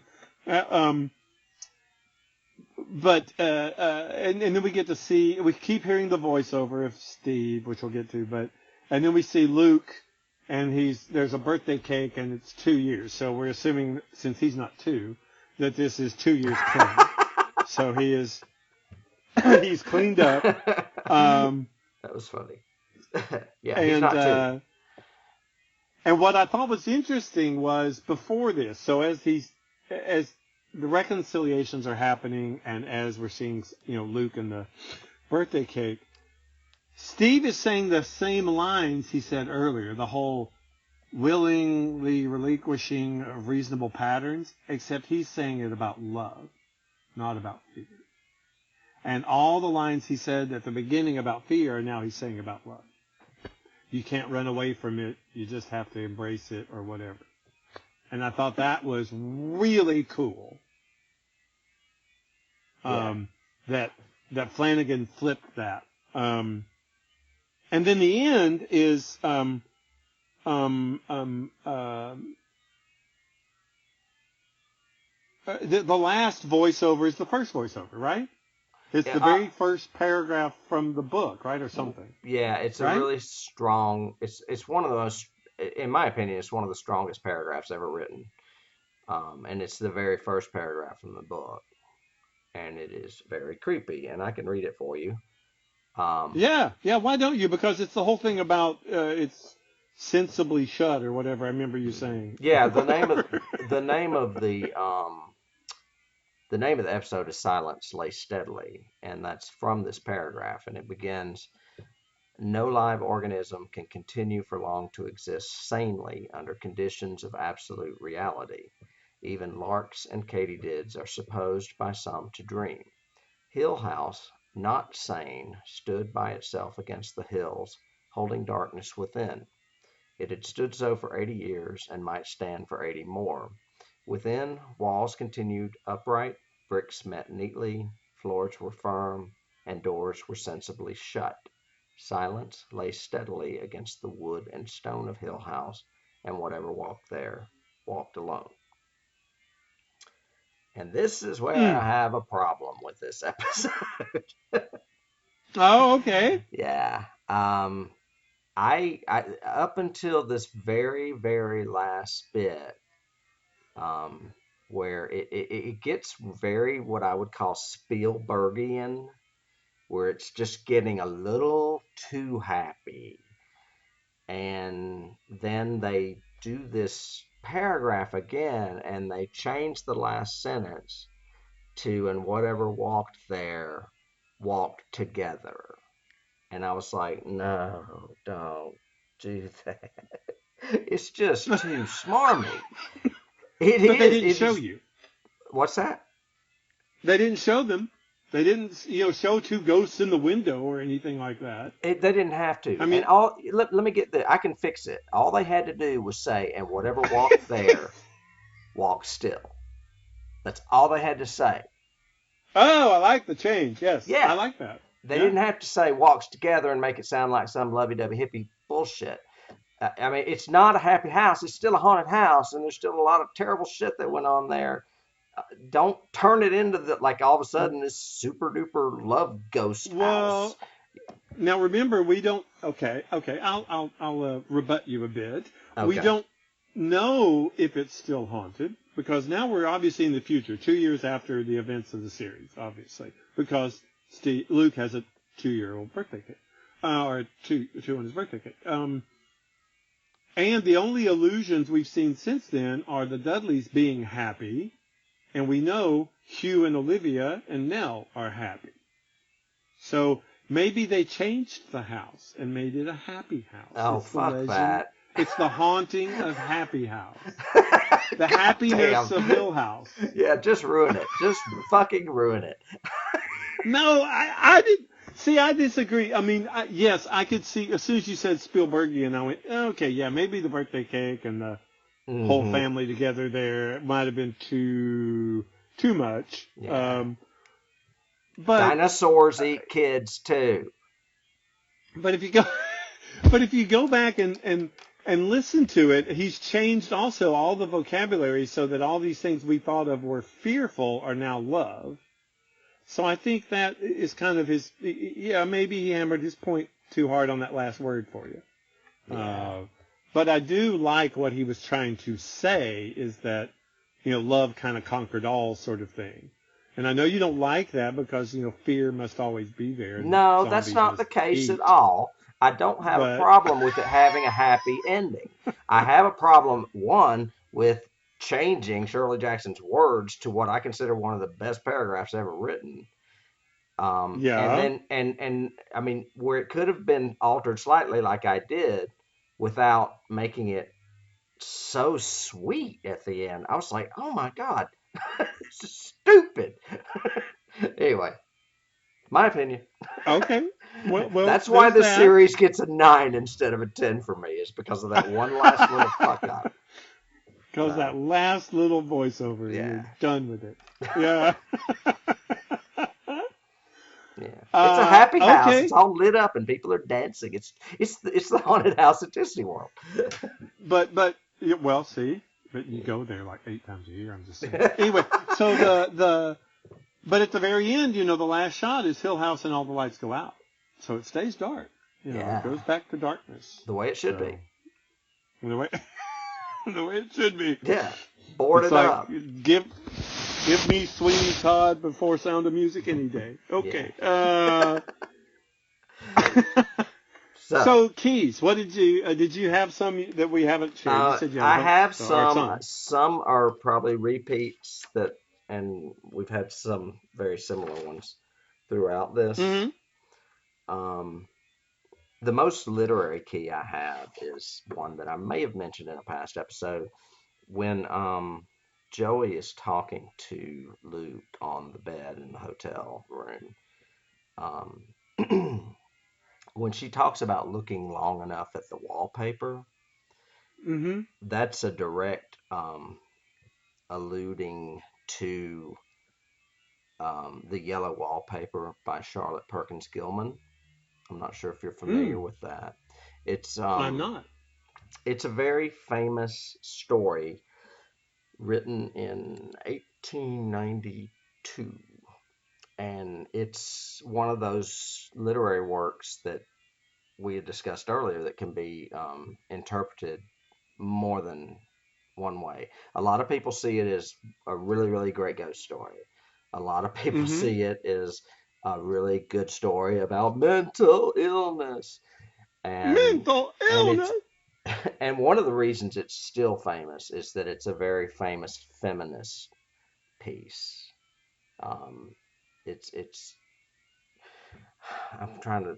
but and then we get to see, we keep hearing the voiceover of Steve, which we'll get to, and then we see Luke, and there's a birthday cake, and it's 2 years. So we're assuming, since he's not 2, that this is 2 years clean. So he's cleaned up. That was funny. Yeah, and, he's not 2. And what I thought was interesting was before this, so as the reconciliations are happening, and as we're seeing, Luke and the birthday cake, Steve is saying the same lines he said earlier, the whole willingly relinquishing of reasonable patterns, except he's saying it about love, not about fear. And all the lines he said at the beginning about fear, now he's saying about love. You can't run away from it. You just have to embrace it or whatever. And I thought that was really cool. That Flanagan flipped that. And then the end is the last voiceover is the first voiceover, right? It's the very first paragraph from the book, right, or something. Yeah, it's right? a really strong. It's one of the most, in my opinion, it's one of the strongest paragraphs ever written. And it's the very first paragraph from the book, and it is very creepy. And I can read it for you. Yeah. Why don't you? Because it's the whole thing about it's sensibly shut or whatever. I remember you saying. Yeah, the name of the episode is Silence Lay Steadily, and that's from this paragraph, and it begins, no live organism can continue for long to exist sanely under conditions of absolute reality. Even larks and katydids are supposed by some to dream. Hill House, not sane, stood by itself against the hills, holding darkness within. It had stood so for 80 years and might stand for 80 more. Within, walls continued upright, bricks met neatly, floors were firm, and doors were sensibly shut. Silence lay steadily against the wood and stone of Hill House, and whatever walked there walked alone. And this is where I have a problem with this episode. Oh, okay. Yeah. I up until this very, very last bit, where it gets very what I would call Spielbergian, where it's just getting a little too happy. And then they do this paragraph again, and they change the last sentence to, and whatever walked there walked together. And I was like, no, don't do that. It's just too smarmy. But they didn't show you. What's that? They didn't show them. They didn't, show two ghosts in the window or anything like that. They didn't have to. I mean, let me get I can fix it. All they had to do was say, and whatever walked there, walk still. That's all they had to say. Oh, I like the change. Yes. Yeah. I like that. They didn't have to say walks together and make it sound like some lovey-dovey hippie bullshit. I mean, it's not a happy house. It's still a haunted house, and there's still a lot of terrible shit that went on there. Don't turn it into like all of a sudden this super duper love ghost house. Now remember, we don't. Okay. I'll rebut you a bit. Okay. We don't know if it's still haunted because now we're obviously in the future, 2 years after the events of the series, obviously, because Luke has a 2-year-old birthday cake, or two on his birthday cake. And the only illusions we've seen since then are the Dudleys being happy. And we know Hugh and Olivia and Nell are happy. So maybe they changed the house and made it a happy house. Oh, fuck that. It's the haunting of Happy House. The happiness of Hill House. Yeah, just ruin it. Just fucking ruin it. No, I didn't. See, I disagree. I mean, yes, I could see, as soon as you said Spielbergian, I went, okay, yeah, maybe the birthday cake and the whole family together there might have been too much. Yeah. But dinosaurs eat kids too. But if you go back and listen to it, he's changed also all the vocabulary so that all these things we thought of were fearful are now love. So I think that is kind of his. Yeah, maybe he hammered his point too hard on that last word for you. Yeah. But I do like what he was trying to say is that, love kind of conquered all sort of thing. And I know you don't like that because, fear must always be there. No, that's not the case at all. I don't have a problem with it having a happy ending. I have a problem, one, with changing Shirley Jackson's words to what I consider one of the best paragraphs ever written. Yeah. And I mean, where it could have been altered slightly, like I did, without making it so sweet at the end. I was like, oh my God, this is stupid. Anyway, my opinion. Okay. Well, That's why there's the that. series gets a 9 instead of a 10 for me, is because of that one last little fuck up. Because that last little voiceover, Yeah. you're done with it. Yeah. Yeah, it's a happy house. Okay. It's all lit up and people are dancing. It's the haunted house at Disney World. But well, see, but you go there like 8 times a year. I'm just saying. Anyway, so but at the very end, the last shot is Hill House and all the lights go out, so it stays dark. It goes back to darkness. The way it should be. The way it should be. Yeah, boarded up. Give me Sweeney Todd before Sound of Music any day. Okay. Yeah. So keys. What did you have some that we haven't shared? You said you I have some. Some are probably repeats and we've had some very similar ones throughout this. Mm-hmm. The most literary key I have is one that I may have mentioned in a past episode when Joey is talking to Luke on the bed in the hotel room. When she talks about looking long enough at the wallpaper, mm-hmm. that's a direct alluding to The Yellow Wallpaper by Charlotte Perkins Gilman. I'm not sure if you're familiar with that. I'm not. It's a very famous story written in 1892. And it's one of those literary works that we had discussed earlier that can be interpreted more than one way. A lot of people see it as a really, really great ghost story. A lot of people mm-hmm. see it as a really good story about mental illness. Mental illness. And one of the reasons it's still famous is that it's a very famous feminist piece. It's I'm trying to,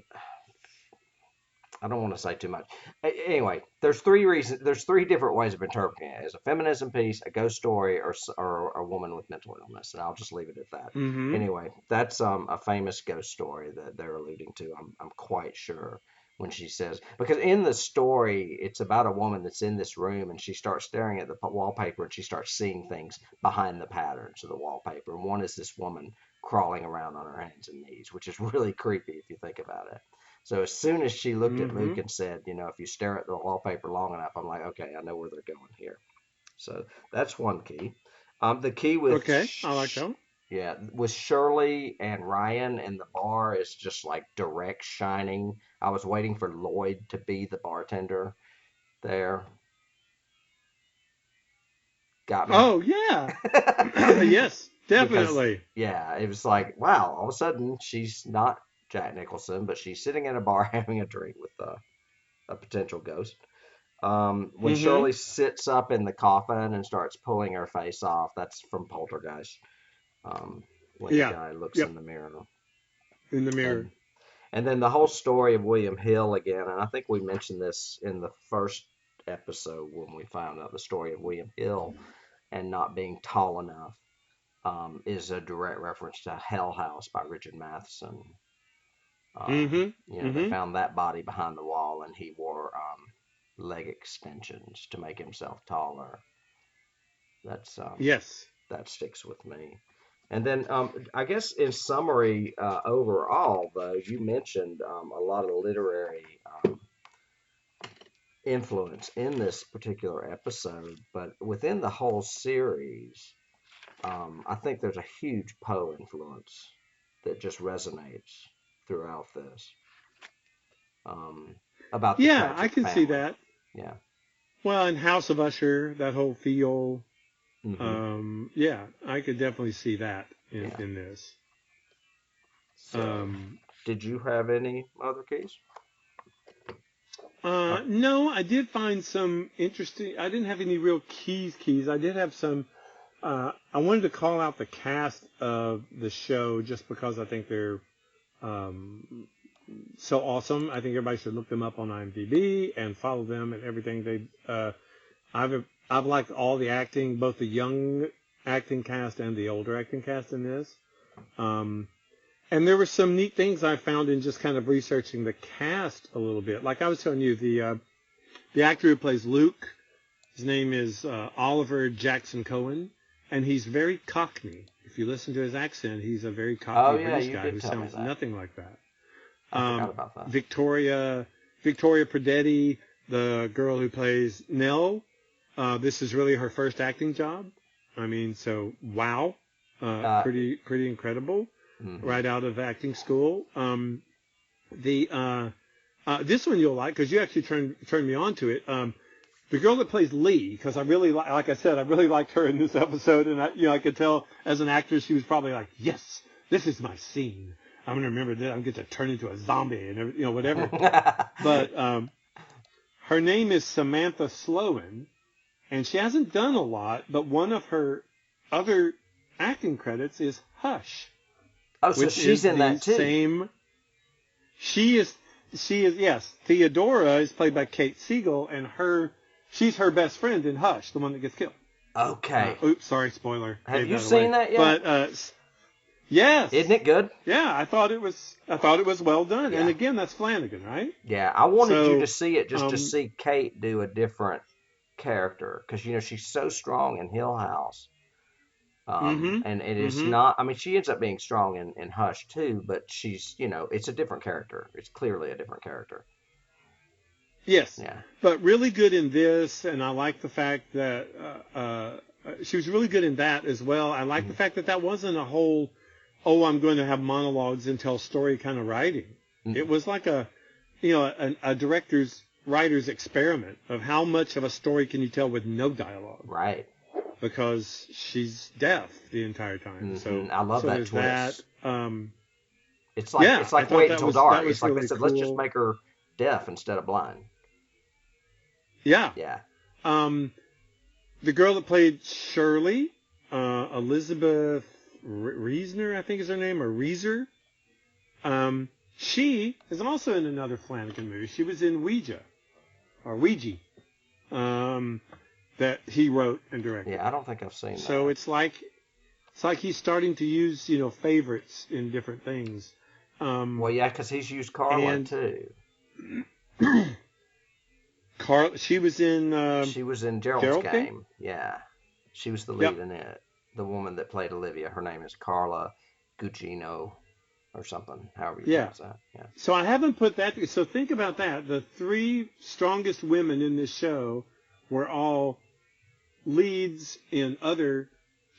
I don't want to say too much. Anyway, there's three different ways of interpreting it. As a feminism piece, a ghost story, or a woman with mental illness. And I'll just leave it at that. Mm-hmm. Anyway, that's a famous ghost story that they're alluding to. I'm quite sure when she says, because in the story, it's about a woman that's in this room and she starts staring at the wallpaper and she starts seeing things behind the patterns of the wallpaper. And one is this woman crawling around on her hands and knees, which is really creepy if you think about it. So as soon as she looked mm-hmm. at Luke and said, if you stare at the wallpaper long enough, I'm like, okay, I know where they're going here. So that's one key. The key with okay, I like that. Yeah, with Shirley and Ryan in the bar is just like direct shining. I was waiting for Lloyd to be the bartender there. Got me? Oh yeah. Yes, definitely. Because, it was like, wow, all of a sudden she's not Jack Nicholson, but she's sitting in a bar having a drink with a potential ghost. When mm-hmm. Shirley sits up in the coffin and starts pulling her face off, that's from Poltergeist. When the guy looks in the mirror. In the mirror. And then the whole story of William Hill again, and I think we mentioned this in the first episode when we found out the story of William Hill and not being tall enough, is a direct reference to Hell House by Richard Matheson. Mm-hmm. They found that body behind the wall and he wore leg extensions to make himself taller. That's yes, that sticks with me. And then I guess in summary, overall, though, you mentioned a lot of literary influence in this particular episode, but within the whole series, I think there's a huge Poe influence that just resonates throughout this. About the I Cratchit can family. see that. Yeah. Well, in House of Usher, that whole feel. Mm-hmm. I could definitely see that in this. So, did you have any other keys? No, I did find some interesting. I didn't have any real keys. I did have some. I wanted to call out the cast of the show just because I think they're so awesome. I think everybody should look them up on IMDb and follow them and everything. I've liked all the acting, both the young acting cast and the older acting cast in this. And there were some neat things I found in just kind of researching the cast a little bit. Like I was telling you, the actor who plays Luke, his name is Oliver Jackson Cohen, and he's very Cockney. If you listen to his accent, he's a very Cockney British guy who sounds nothing like that. I forgot about that. Victoria Predetti, the girl who plays Nell, this is really her first acting job. I mean, so wow, pretty incredible, right out of acting school. This one you'll like because you actually turned me on to it. The girl that plays Lee, because I really like I said, I really liked her in this episode, and I could tell as an actress she was probably like, yes, this is my scene. I'm gonna remember that. I'm going to turn into a zombie and whatever. But her name is Samantha Sloan, and she hasn't done a lot. But one of her other acting credits is Hush. Oh, so she's in that too. She is yes. Theodora is played by Kate Siegel, and she's her best friend in Hush, the one that gets killed. Okay. Oops, sorry, spoiler. Have you seen that yet? But yes. Isn't it good? Yeah, I thought it was well done. Yeah. And again, that's Flanagan, right? Yeah, I wanted you to see it just to see Kate do a different character because she's so strong in Hill House. And it is not. I mean, she ends up being strong in Hush too, but she's it's a different character. It's clearly a different character. Yes. Yeah. But really good in this, and I like the fact that she was really good in that as well. I like the fact that wasn't a whole, I'm going to have monologues and tell story kind of writing. It was like a director's, writer's experiment of how much of a story can you tell with no dialogue. Right. Because she's deaf the entire time. So I love that twist. That, it's like Wait Until Dark. It's like really they said, cool. Let's just make her deaf instead of blind. Yeah. Yeah. The girl that played Shirley, Elizabeth Reisner, I think is her name, or Reiser. She is also in another Flanagan movie. She was in Ouija, that he wrote and directed. Yeah, I don't think I've seen that. So it's like he's starting to use favorites in different things. Well, yeah, because he's used Carla too. She was in. She was in Gerald's Game. Yeah, she was the lead in it. The woman that played Olivia, her name is Carla Gugino, or something. However you pronounce that. Yeah. So I haven't put that. So think about that. The three strongest women in this show were all leads in other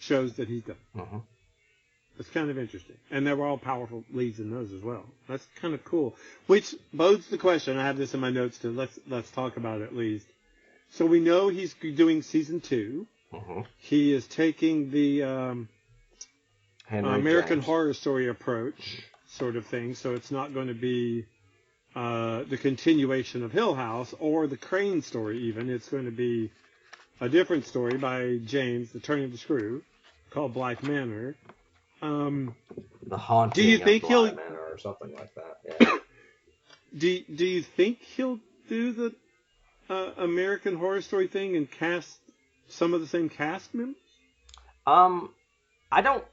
shows that he's done. Mm-hmm. It's kind of interesting. And they were all powerful leads in those as well. That's kind of cool. Which bodes the question. I have this in my notes too. Let's talk about it at least. So we know he's doing season 2. Mm-hmm. He is taking the American Horror Story approach sort of thing. So it's not going to be the continuation of Hill House or the Crain story even. It's going to be a different story by James, The Turn of the Screw, called Blythe Manor. The Haunting do you think of he'll Bly Manor or something like that? Yeah. Do you think he'll do the American Horror Story thing and cast some of the same cast members? I don't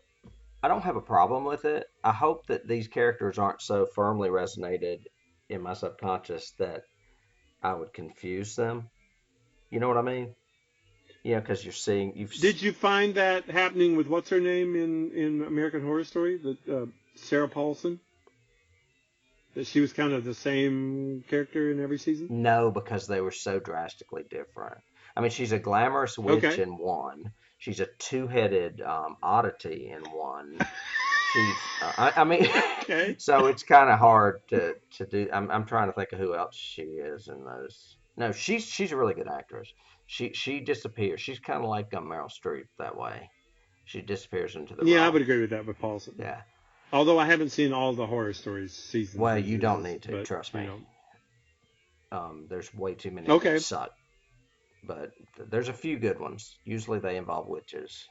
have a problem with it. I hope that these characters aren't so firmly resonated in my subconscious that I would confuse them. You know what I mean? Yeah, because Did you find that happening with what's her name in American Horror Story? Sarah Paulson? That she was kind of the same character in every season? No, because they were so drastically different. I mean, she's a glamorous witch in one. She's a two-headed oddity in one. She's, I mean, so it's kind of hard to do. I'm trying to think of who else she is in those. No, she's a really good actress. She disappears. She's kind of like Meryl Streep that way. She disappears into the role. I would agree with that with Paulson. Yeah. Although I haven't seen all the Horror Stories seasons. Well, you don't need to, trust me. There's way too many that suck. But there's a few good ones. Usually they involve witches.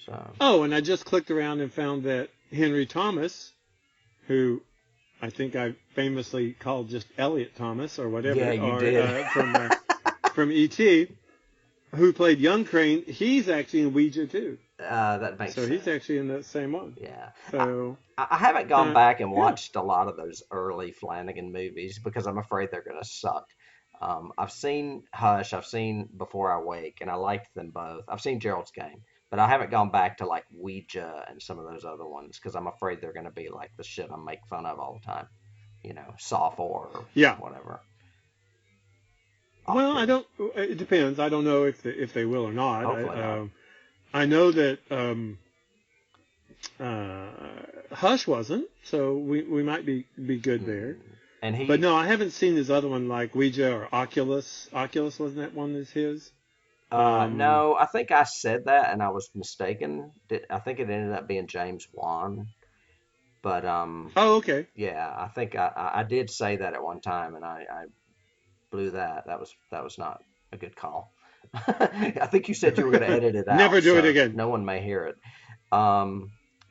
So. Oh, and I just clicked around and found that Henry Thomas who I think I famously called just Elliot Thomas or whatever, Yeah, you did. From E.T., who played young Crain. He's actually in Ouija too. That makes sense. So he's actually in that same one. Yeah. So I haven't gone back and watched a lot of those early Flanagan movies because I'm afraid they're going to suck. I've seen Hush, I've seen Before I Wake, and I liked them both. I've seen Gerald's Game, but I haven't gone back to like Ouija and some of those other ones because I'm afraid they're going to be like the shit I make fun of all the time. You know, Saw 4 or whatever. Well, I don't. It depends. I don't know if they will or not. Hopefully not. I know that Hush wasn't, so we might be good there. But no, I haven't seen his other one like Ouija or Oculus. Oculus, wasn't that one that's his? No, I think I said that and I was mistaken. I think it ended up being James Wan. But oh, okay. Yeah, I think I did say that at one time and I blew that. That was not a good call. I think you said you were going to edit it out. Never do it again. No one may hear it.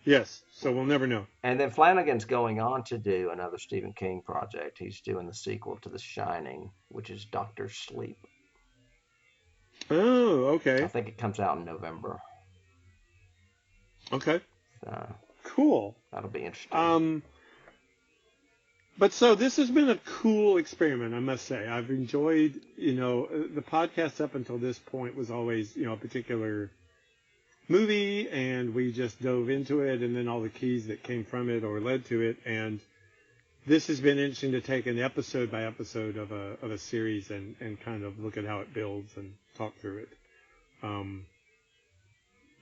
Yes, so we'll never know. And then Flanagan's going on to do another Stephen King project. He's doing the sequel to The Shining, which is Doctor Sleep. Oh, okay. I think it comes out in November. Okay. So, cool. That'll be interesting. But so this has been a cool experiment, I must say. I've enjoyed, the podcast up until this point was always, a particular movie, and we just dove into it, and then all the keys that came from it or led to it. And this has been interesting to take an episode by episode of a series and kind of look at how it builds and talk through it.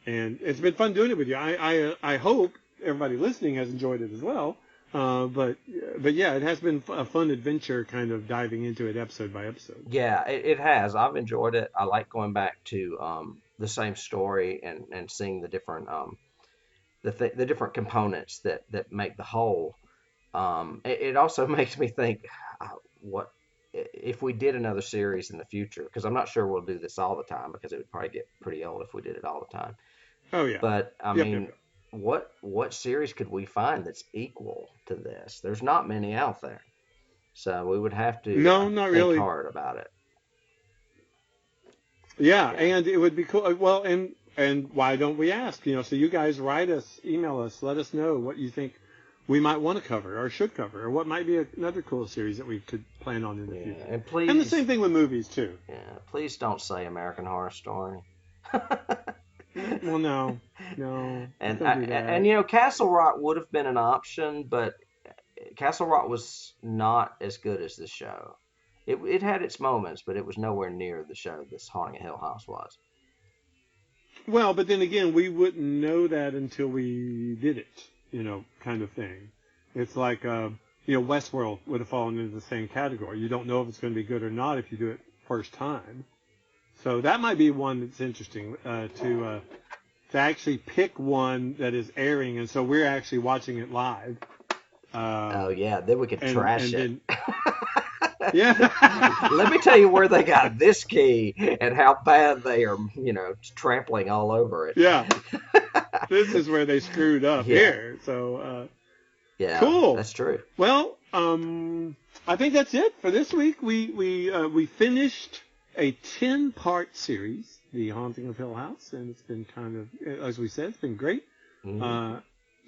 And it's been fun doing it with you. I hope everybody listening has enjoyed it as well. But yeah, it has been a fun adventure kind of diving into it episode by episode. Yeah, it has. I've enjoyed it. I like going back to the same story and seeing the different the different components that make the whole. It also makes me think, what if we did another series in the future? Because I'm not sure we'll do this all the time because it would probably get pretty old if we did it all the time. Oh yeah. But I mean. What series could we find that's equal to this? There's not many out there, so we would have to not think really hard about it. Yeah, and it would be cool. Well, and why don't we ask? So you guys write us, email us, let us know what you think we might want to cover or should cover, or what might be another cool series that we could plan on in the future. And please, and the same thing with movies too. Yeah, please don't say American Horror Story. Well, no. And Castle Rock would have been an option, but Castle Rock was not as good as this show. It had its moments, but it was nowhere near the show this Haunting of Hill House was. Well, but then again, we wouldn't know that until we did it, kind of thing. It's like, Westworld would have fallen into the same category. You don't know if it's going to be good or not if you do it first time. So that might be one that's interesting to actually pick one that is airing, and so we're actually watching it live. Oh yeah, then we could trash it. Yeah. Let me tell you where they got this key and how bad they are, trampling all over it. Yeah. This is where they screwed up here. So yeah, cool. That's true. Well, I think that's it for this week. We finished a 10-part series, The Haunting of Hill House, and it's been kind of, as we said, it's been great. Mm-hmm.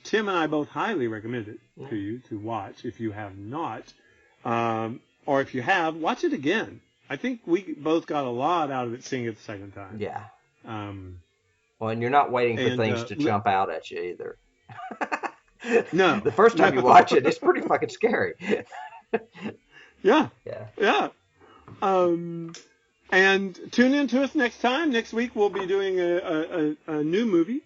Tim and I both highly recommend it to you to watch if you have not, or if you have, watch it again. I think we both got a lot out of it seeing it the second time. Yeah. Well, and you're not waiting for things to jump out at you either. No. The first time you watch it, it's pretty fucking scary. Yeah. Yeah. Yeah. And tune in to us next time. Next week we'll be doing a new movie.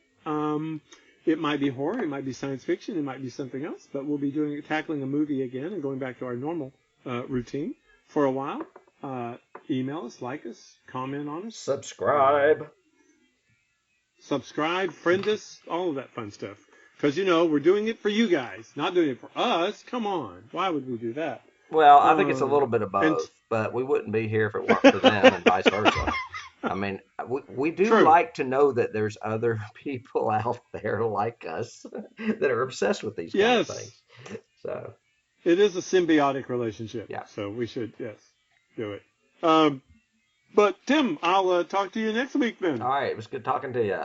It might be horror, it might be science fiction, it might be something else, but we'll be tackling a movie again and going back to our normal routine for a while. Email us, like us, comment on us. Subscribe, friend us, all of that fun stuff. Because, we're doing it for you guys, not doing it for us. Come on. Why would we do that? Well, I think it's a little bit of both, but we wouldn't be here if it weren't for them and vice versa. I mean, we do like to know that there's other people out there like us that are obsessed with these kind of things. So it is a symbiotic relationship. Yeah. So we should, yes, do it. But Tim, I'll talk to you next week then. All right. It was good talking to you.